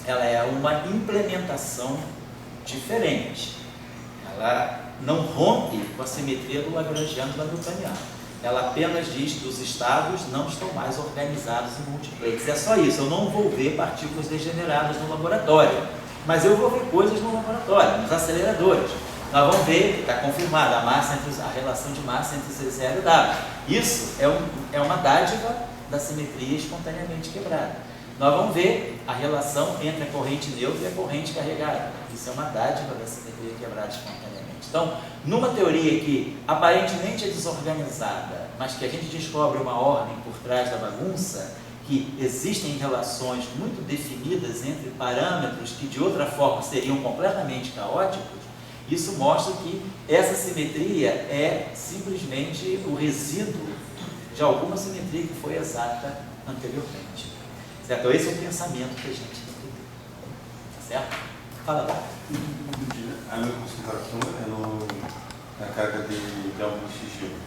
A: ela é uma implementação diferente. Ela não rompe com a simetria do Lagrangiano e do Hamiltoniano. Ela apenas diz que os estados não estão mais organizados em multiplexes. É só isso, eu não vou ver partículas degeneradas no laboratório, mas eu vou ver coisas no laboratório, nos aceleradores. Nós vamos ver que está confirmada a relação de massa entre C0 e W. Isso é uma dádiva da simetria espontaneamente quebrada. Nós vamos ver a relação entre a corrente neutra e a corrente carregada. Isso é uma dádiva da simetria quebrada espontaneamente. Então, numa teoria que aparentemente é desorganizada, mas que a gente descobre uma ordem por trás da bagunça, que existem relações muito definidas entre parâmetros que de outra forma seriam completamente caóticos, isso mostra que essa simetria é simplesmente o resíduo de alguma simetria que foi exata anteriormente. Certo? Então esse é o pensamento que a gente tem que ter. Certo? Fala lá.
C: A minha concentração é na carga de Alma Shishima.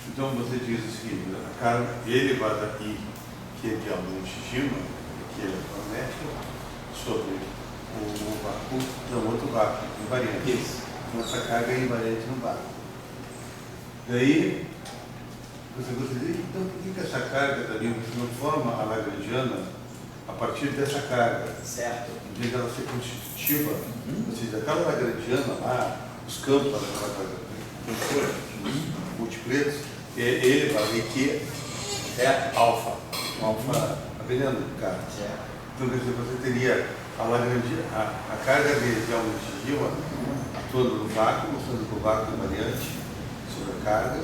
C: Então você diz o seguinte, a carga elevada I, que é de Alma Shishima, que é magnética, sobre o vácuo, não, outro vácuo, invariante.
A: Isso.
C: Então essa carga é invariante no vácuo. Daí, você diz, então por que essa carga também não forma a lagrangiana a partir dessa carga?
A: Certo.
C: Em vez dela ser constitutiva, ou seja, aquela lagrangiana lá, os campos daquela múltipletos, ele vai ver que é alfa, a veneno do cara.
A: Certo.
C: Então, quer dizer, você teria a carga de Alma Shishima toda no vácuo, mostrando que o vácuo é variante sobre a carga,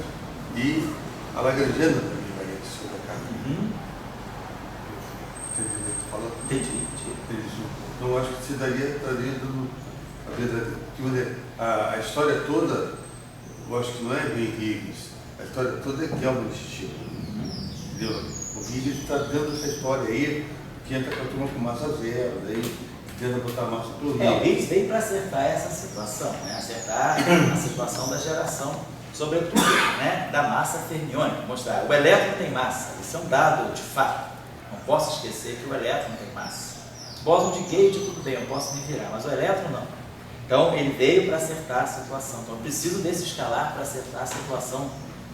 C: e a lagrangiana também é variante sobre a carga. Você entendeu o que eu falo?
A: Entendi.
C: Então, eu acho que se daria a história toda, eu acho que não é bem Higgs, a história toda é que é Alma Shishima. Entendeu? O Higgs está dando essa história aí, que entra com a turma com massa zero, daí tenta botar massa por
A: O Higgs veio para acertar essa situação, né? Acertar a situação da geração, sobretudo, né? Da massa fermiônica. Mostrar, o elétron tem massa, isso é um dado de fato. Não posso esquecer que o elétron tem massa. Bóson de Gauge, tudo bem, eu posso me virar, mas o elétron não. Então ele veio para acertar a situação. Então eu preciso desse escalar para acertar a situação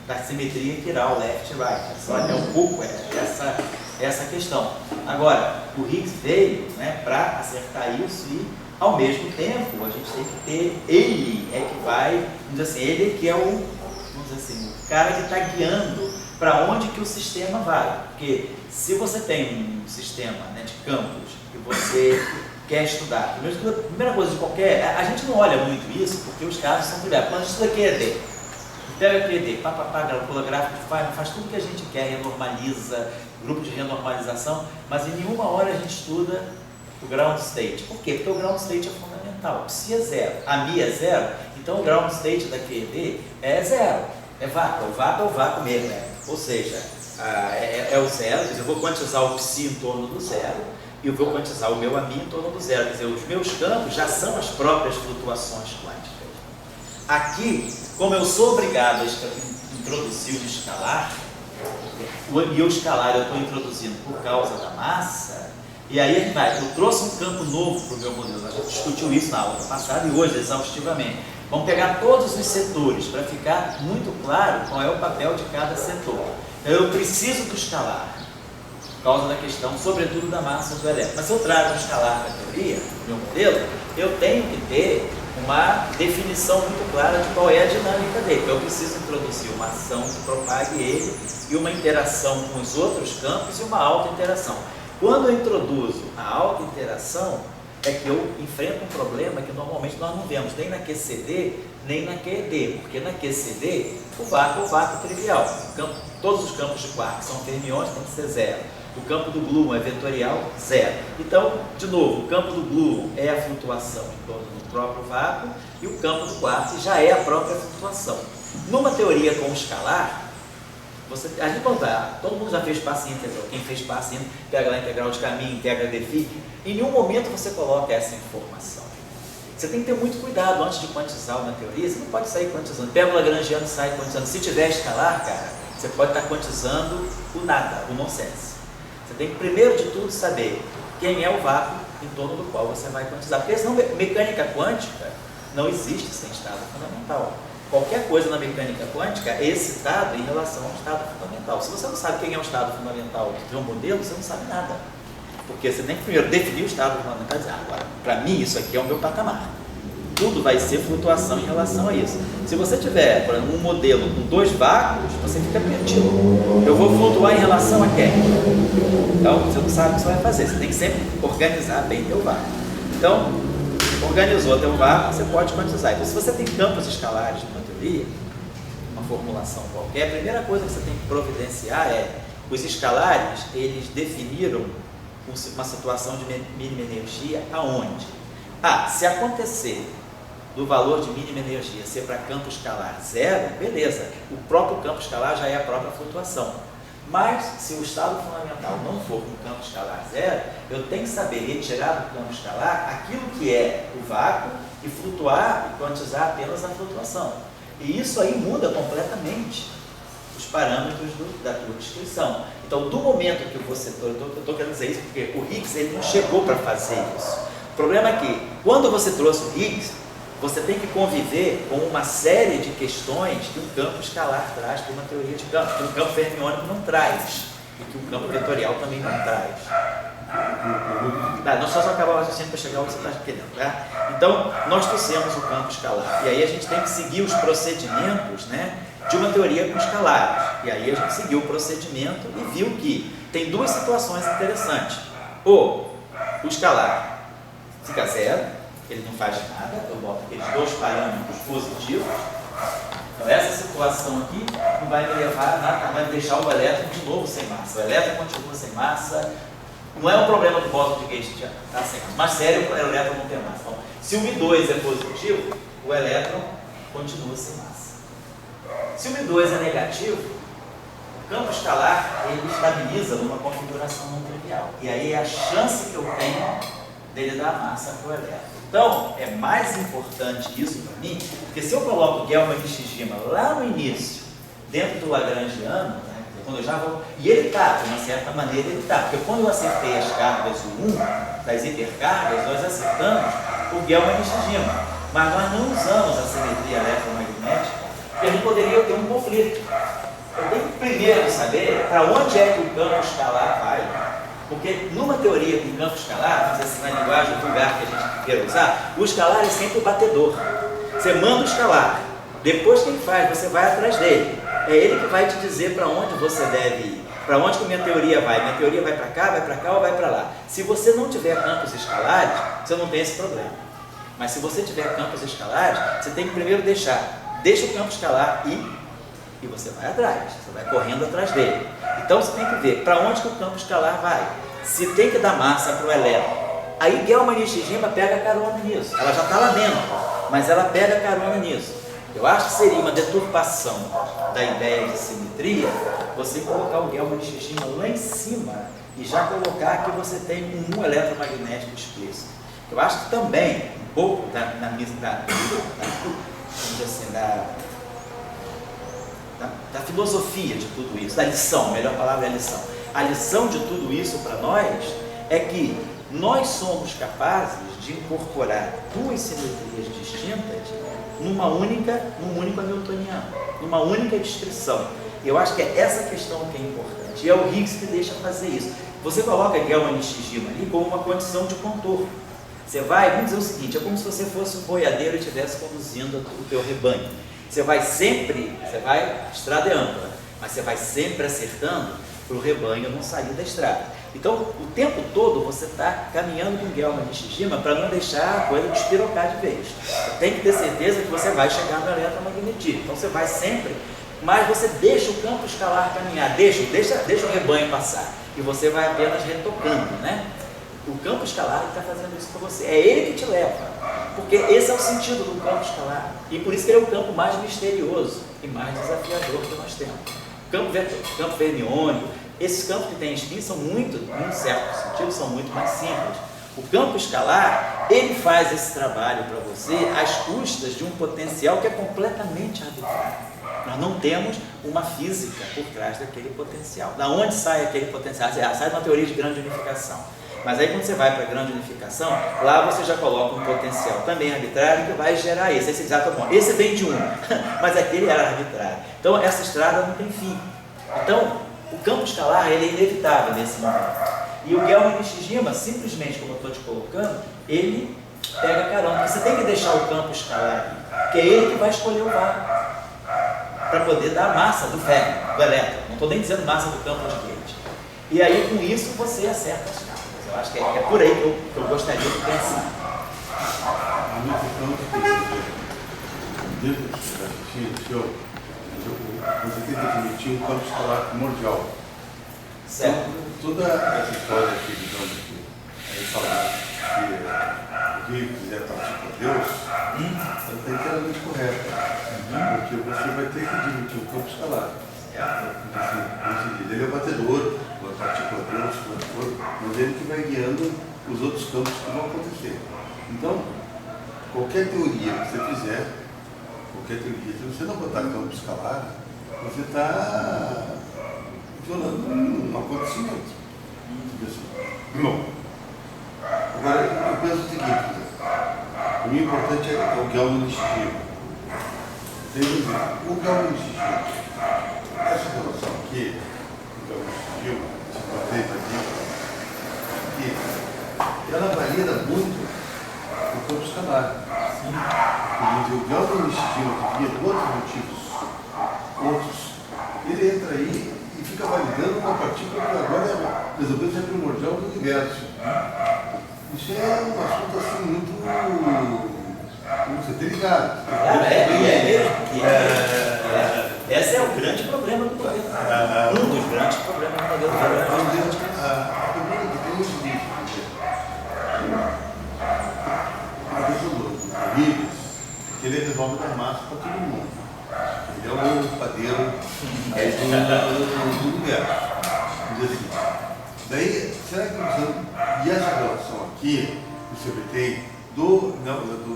A: da simetria chiral, left e right. Só é um pouco essa questão. Agora, o Higgs veio, né, para acertar isso e, ao mesmo tempo, a gente tem que ter, ele é que vai, vamos dizer assim, ele que é o cara que está guiando para onde que o sistema vai. Porque se você tem um sistema, né, de campos que você quer estudar, a primeira coisa de qualquer, a gente não olha muito isso porque os casos são privados. Quando a gente estuda QED, pega QED, calcula gráfico, faz tudo que a gente quer, renormaliza, grupo de renormalização, mas em nenhuma hora a gente estuda o ground state. Por quê? Porque o ground state é fundamental. Psi é zero, a Mi é zero, então o ground state da QED é zero, é vácuo, é o vácuo mesmo, né? Ou seja, é o zero, quer dizer, eu vou quantizar o Psi em torno do zero, e eu vou quantizar o meu AMI em torno do zero, quer dizer, os meus campos já são as próprias flutuações quânticas. Aqui, como eu sou obrigado a introduzir o escalar, e o escalar eu estou introduzindo por causa da massa, e aí eu trouxe um campo novo para o meu modelo, a gente discutiu isso na aula passada e hoje exaustivamente. Vamos pegar todos os setores para ficar muito claro qual é o papel de cada setor. Então, eu preciso do escalar, por causa da questão, sobretudo, da massa do elétron. Mas se eu trago o escalar para a teoria, no meu modelo, eu tenho que ter uma definição muito clara de qual é a dinâmica dele. Então, eu preciso introduzir uma ação que propague ele e uma interação com os outros campos e uma auto-interação. Quando eu introduzo a auto-interação, é que eu enfrento um problema que normalmente nós não vemos nem na QCD, nem na QED, porque na QCD o vácuo é o vácuo trivial. Todos os campos de quark são fermiões, tem que ser zero. O campo do gluon é vetorial, zero. Então, de novo, o campo do gluon é a flutuação em torno do próprio vácuo e o campo do quark já é a própria flutuação. Numa teoria com escalar, a gente contar, todo mundo já fez passe integral. Quem fez passe integral, pega lá a integral de caminho, integra defi. Em nenhum momento você coloca essa informação. Você tem que ter muito cuidado antes de quantizar uma teoria. Você não pode sair quantizando. Pega o lagrangiano e sai quantizando. Se tiver escalar, cara, você pode estar quantizando o nada, o nonsense. Você tem que, primeiro de tudo, saber quem é o vácuo em torno do qual você vai quantizar. Porque senão mecânica quântica não existe sem estado fundamental. Qualquer coisa na mecânica quântica é excitado em relação ao estado fundamental. Se você não sabe quem é o estado fundamental do seu modelo, você não sabe nada. Porque você tem que primeiro definir o estado fundamental e dizer, agora, para mim isso aqui é o meu patamar. Tudo vai ser flutuação em relação a isso. Se você tiver, por exemplo, um modelo com dois vácuos, você fica perdido. Eu vou flutuar em relação a quem? Então, você não sabe o que você vai fazer. Você tem que sempre organizar bem teu vácuo. Então, organizou teu vácuo, você pode quantizar. Então, se você tem campos escalares numa teoria, uma formulação qualquer, a primeira coisa que você tem que providenciar é os escalares, eles definiram uma situação de mínima energia aonde? Se acontecer do valor de mínima energia ser para campo escalar zero, beleza, o próprio campo escalar já é a própria flutuação. Mas, se o estado fundamental não for no campo escalar zero, eu tenho que saber retirar do campo escalar aquilo que é o vácuo e flutuar e quantizar apenas a flutuação. E isso aí muda completamente os parâmetros da tua descrição. Então, do momento que você... Eu estou querendo dizer isso porque o Higgs ele não chegou para fazer isso. O problema é que, quando você trouxe o Higgs, você tem que conviver com uma série de questões que um campo escalar traz para uma teoria de campo, que um campo fermiônico não traz, e que um campo vetorial também não traz. Nós só acabar o raciocínio para chegar onde você está querendo. Tá? Então, nós trouxemos o campo escalar, e aí a gente tem que seguir os procedimentos, né, de uma teoria com escalares. E aí a gente seguiu o procedimento e viu que tem duas situações interessantes. O escalar fica zero, ele não faz nada, eu boto aqueles dois parâmetros positivos. Então essa situação aqui não vai me levar a nada, vai deixar o elétron de novo sem massa. O elétron continua sem massa. Não é um problema do bóson de Gauss já está sem massa, mas sério, o elétron não tem massa. Então, se o Mi2 é positivo, o elétron continua sem massa. Se o Mi2 é negativo, o campo escalar ele estabiliza numa configuração não trivial. E aí é a chance que eu tenho dele dar massa para o elétron. Então, é mais importante isso para mim, porque se eu coloco o Gell-Mann e Shijima lá no início, dentro do Lagrangiano, né, quando eu já vou, e ele está, de uma certa maneira ele está, porque quando eu acertei as cargas do 1, das hipercargas, nós acertamos o Gell-Mann e Shijima, mas nós não usamos a simetria eletromagnética, porque a gente poderia ter um conflito. Eu tenho que primeiro saber para onde é que o campo escalar vai. Porque numa teoria com campo escalar, vamos dizer assim, na linguagem vulgar que a gente queira usar, o escalar é sempre o batedor. Você manda o escalar, depois que ele faz, você vai atrás dele. É ele que vai te dizer para onde você deve ir, para onde que minha teoria vai. Minha teoria vai para cá ou vai para lá. Se você não tiver campos escalares, você não tem esse problema. Mas se você tiver campos escalares, você tem que primeiro deixa o campo escalar e você vai atrás, você vai correndo atrás dele. Então você tem que ver para onde que o campo escalar vai. Se tem que dar massa para o elétron, aí Gell-Mann e Shijima pega carona nisso. Ela já está lá dentro, mas ela pega carona nisso. Eu acho que seria uma deturpação da ideia de simetria você colocar o Gell-Mann e Shijima lá em cima e já colocar que você tem um eletromagnético explícito. Eu acho que também um pouco da filosofia de tudo isso, da lição, a melhor palavra é a lição. A lição de tudo isso para nós é que nós somos capazes de incorporar duas simetrias distintas num único hamiltoniano, numa única descrição. Eu acho que é essa questão que é importante, e é o Higgs que deixa fazer isso. Você coloca Gell-Mann e Shijima ali como uma condição de contorno. Você vai, vamos dizer o seguinte, é como se você fosse um boiadeiro e estivesse conduzindo o teu rebanho. Você vai estrada é ampla, mas você vai sempre acertando para o rebanho não sair da estrada. Então, o tempo todo você está caminhando com Gell-Mann e Shijima para não deixar a coisa despirocar de vez. Tem que ter certeza que você vai chegar no eletromagnetismo. Então, você vai sempre, mas você deixa o campo escalar caminhar, deixa o rebanho passar, e você vai apenas retocando, né? O campo escalar está fazendo isso para você. É ele que te leva. Porque esse é o sentido do campo escalar. E por isso que ele é o campo mais misterioso e mais desafiador que nós temos. Campo fermiônico, esses campos que tem spin são muito, em um certo sentido, são muito mais simples. O campo escalar, ele faz esse trabalho para você às custas de um potencial que é completamente arbitrário. Nós não temos uma física por trás daquele potencial. Da onde sai aquele potencial? Sai de uma teoria de grande unificação. Mas aí quando você vai para a grande unificação, lá você já coloca um potencial também arbitrário que vai gerar esse. Aí você diz, tá bom, esse vem de um, mas aquele era arbitrário. Então essa estrada não tem fim. Então o campo escalar ele é inevitável nesse momento. E o Gell-Mann e Shijima, simplesmente como eu estou te colocando, ele pega carona. Você tem que deixar o campo escalar ali, que é ele que vai escolher o vácuo para poder dar a massa do ferro, do elétron. Não estou nem dizendo massa do campo de Gauss. E aí com isso você acerta as cargas. Eu acho que é por aí que eu gostaria de pensar.
C: A minha questão é que dentro da raciocínio do senhor, você tem que admitir um campo escalar primordial.
A: Certo.
C: Toda essa história aqui, digamos que aí falando que o Rio quiser partir com Deus, ela está inteiramente correta. Porque você vai ter que admitir o campo escalar. Assim, ele é o batedor, vai partir com Deus, mas ele que vai guiando os outros campos que vão acontecer. Então, qualquer teoria que você fizer, se você não botar campo escalar, você está violando um acontecimento. Bom, agora eu penso o seguinte, o meu importante é o Galmo de Shishima. O Galmo de Shishima, essa relação aqui, o Galmo de Shishima, que ela varia muito do campo escalar. O Galmo de Shishima, que via por outros, ele entra aí e fica validando uma partícula que agora resolveu ser primordial do universo. Isso é um assunto assim muito delicado.
A: Esse é o grande problema do modelo. Um dos grandes problemas do modelo.
C: A pergunta que tem hoje disso, a questão do Higgs, que ele resolve dar massa para todo mundo. Ele é o padeiro do universo. Assim. Daí, será que você... E essa relação aqui, que você tem do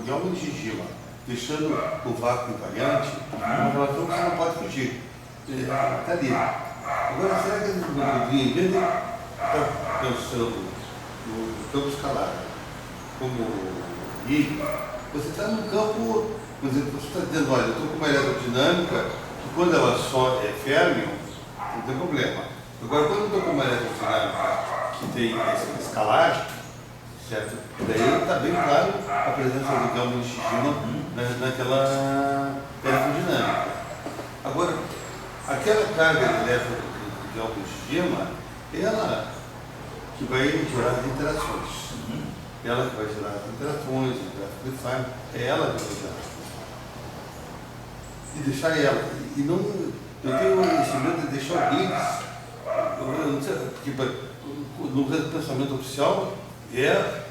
C: Galmo de Shishima, deixando o vácuo invariante, é uma relação que você não pode fugir. Está ali. Agora, será que no dia, em vez de estar pensando no campo escalar como Higgs, você está no campo, por exemplo, você está dizendo, olha, eu estou com uma eletrodinâmica que quando ela só é férmio, não tem problema. Agora, quando eu estou com uma eletrodinâmica que tem esse escalar, certo? Daí está bem claro a presença do Galmo de Shishima naquela eletrodinâmica. Agora, aquela carga elétrica do Galmo de Shishima, ela que vai gerar as interações. Ela que vai gerar as interações, o gráfico de Feynman, é ela que vai gerar. E deixar ela. E não, eu tenho esse medo de deixar o Higgs, eu não sei, porque no pensamento oficial é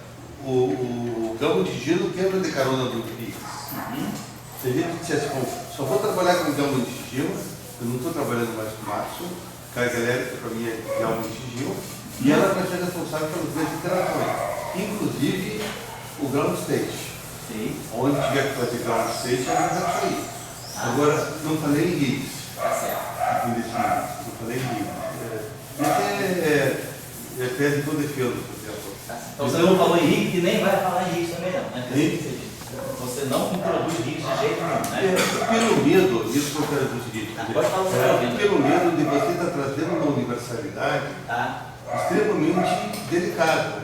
C: o Galmo de Shishima quebra de carona do Higgs. Se a gente dissesse, bom, só vou trabalhar com o Galmo de Shishima, eu não estou trabalhando mais com o Maxwell, carga elétrica para mim é Galmo de Shishima, e ela vai ser responsável pelas duas interações, inclusive o ground state.
A: Sim.
C: Onde tiver que fazer ground state, ela vai sair. Agora, não falei em Higgs.
A: Tá certo.
C: Não falei em Higgs. Isso é tese que eu defendo, por exemplo.
A: Então você não falou em Higgs e nem vai falar em Higgs também não, né? Você não introduz Higgs de jeito nenhum, né?
C: Pelo medo, isso que eu quero dizer o seguinte,
A: pode falar
C: pelo medo de você estar trazendo uma universalidade extremamente delicada.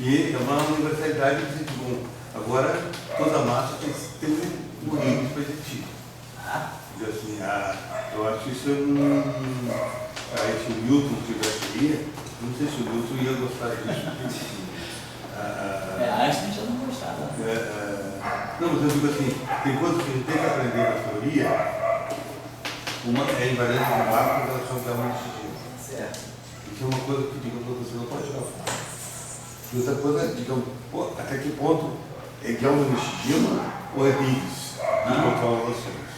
C: E é uma universalidade que diz, bom, agora toda massa tem um Higgs para existir. Assim, eu acho que isso é se o Newton tivesse aí, não sei se o Newton ia gostar disso.
A: Einstein já não gostava.
C: Não, mas eu digo assim, tem coisas que a gente tem que aprender na teoria. Uma é a invariância do vácuo em relação ao Galmo de Shishima.
A: Certo.
C: Isso é uma coisa que, digamos, você não pode jogar fora. E outra coisa, digamos, até que ponto é Galmo de Shishima ou é Higgs que controla as ações?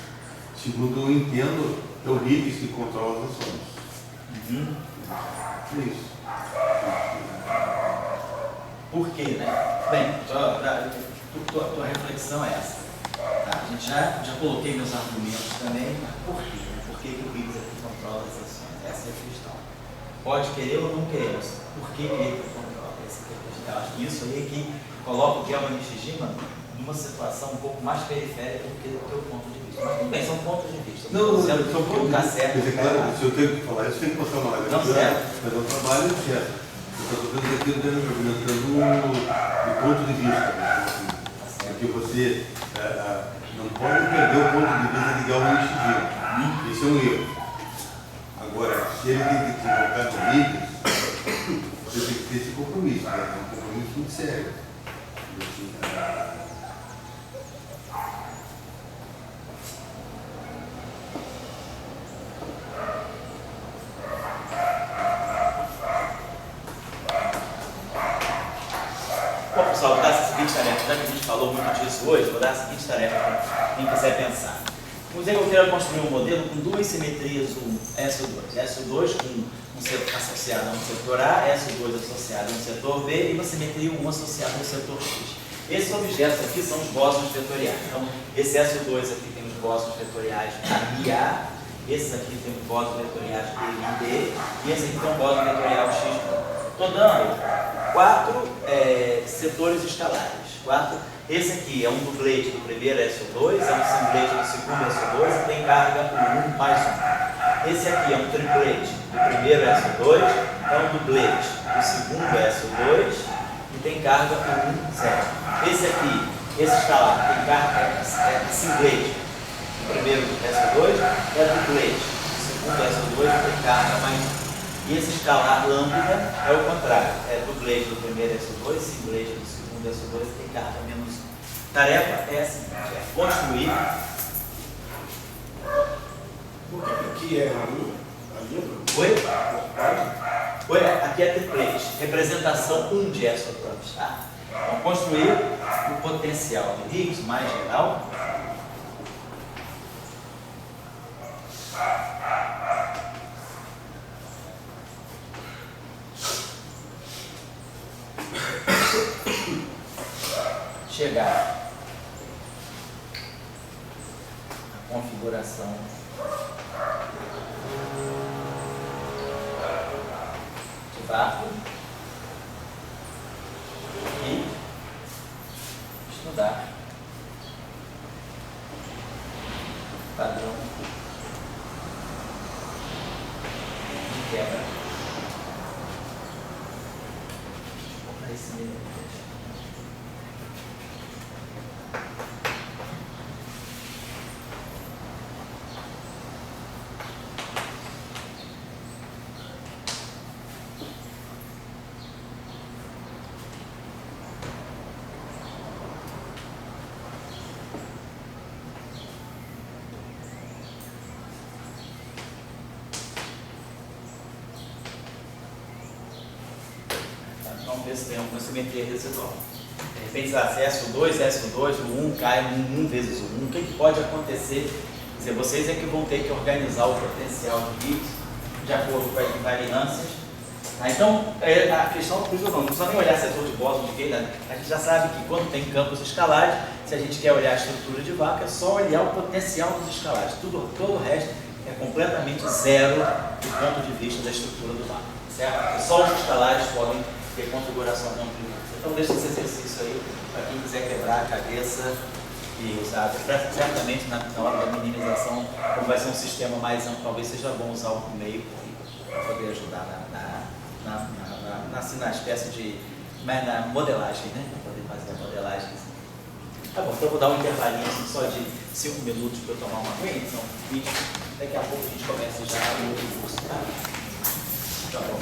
C: Segundo eu entendo, é o Higgs que controla as ações. É isso.
A: Por quê, né? Bem, tua reflexão é essa. Tá, a gente já coloquei meus argumentos também, mas por quê? Por que o Higgs é que controla as ações? Essa é a questão. Pode querer ou não querer, mas por que ele que controla? Essa é a questão. Eu acho que isso aí é que coloca o Galmo de Shishima numa situação um pouco mais periférica do que o teu ponto de vista. Mas tudo bem, são pontos de vista.
C: Não, são pontos de vista.
A: Certo,
C: claro, se eu tenho que falar isso, tem que mostrar uma live.
A: Não, certo.
C: Mas é um trabalho certo. Eu estou fazendo aquilo que eu do ponto de vista. Porque você não pode perder o ponto de vista de Galmo de Shishima. Isso é um erro. Agora, se ele tem que se colocar no Higgs, você tem que ter esse compromisso. É um compromisso muito sério.
A: pessoal, vou dar essa seguinte tarefa, já que a gente falou muito disso hoje, vou dar a seguinte tarefa para quem quiser pensar. Vamos dizer que eu quero construir um modelo com duas simetrias, um SO2. SO2 com um setor associado a um setor A, SO2 associado a um setor B e uma simetria 1 associada ao setor X. Esses objetos aqui são os bósons vetoriais. Então, esse SO2 aqui tem os bósons vetoriais A e A, esses aqui tem os bósons vetoriais B e D, e esse aqui tem um bóson vetorial X. Estou dando 4 setores escalares. Esse aqui é um dublete do primeiro SO2, é um simplete do segundo SO2 e tem carga por 1 mais 1. Esse aqui é um triplete do primeiro SO2, é um dublete do segundo SO2 e tem carga por 1, 0. Esse aqui, esse escalar, tem carga, simplete do primeiro SO2, é dublete do segundo SO2 e tem carga mais 1. E esse escalar lambda é o contrário, é dublete do primeiro SO2, simplete do segundo SO2 e tem carga menos 1. Tarefa é a seguinte, é construir.
B: Por que aqui é ali?
A: Oi? Oi, aqui é triplete, representação 1 de SO2, tá? Então, construir o potencial de Higgs mais geral. Chegar à configuração de vácuo e estudar padrão de quebra. Vou para esse meio. Vamos ver se tem alguma simetria residual. De repente, se SO2, o 1 cai no 1 vezes o 1. O que pode acontecer? Quer dizer, vocês é que vão ter que organizar o potencial de Higgs de acordo com as invariâncias. Então, a questão, por isso não precisa nem olhar setor de bóson de Gay, a gente já sabe que quando tem campos escalares, se a gente quer olhar a estrutura de vácuo, é só olhar o potencial dos escalares. Todo o resto é completamente zero do ponto de vista da estrutura do vácuo, certo? Só os escalares podem ter configuração contribuinte. Então deixa esse exercício aí para quem quiser quebrar a cabeça e usar. Certamente na hora da minimização, como vai ser um sistema mais amplo, talvez seja bom usar o meio para poder ajudar na espécie de. Mas na modelagem, né? Para poder fazer a modelagem. Tá bom, então eu vou dar um intervalinho assim, só de 5 minutos para eu tomar uma aguinha, então, e daqui a pouco a gente começa já o outro curso, tá? Tá bom.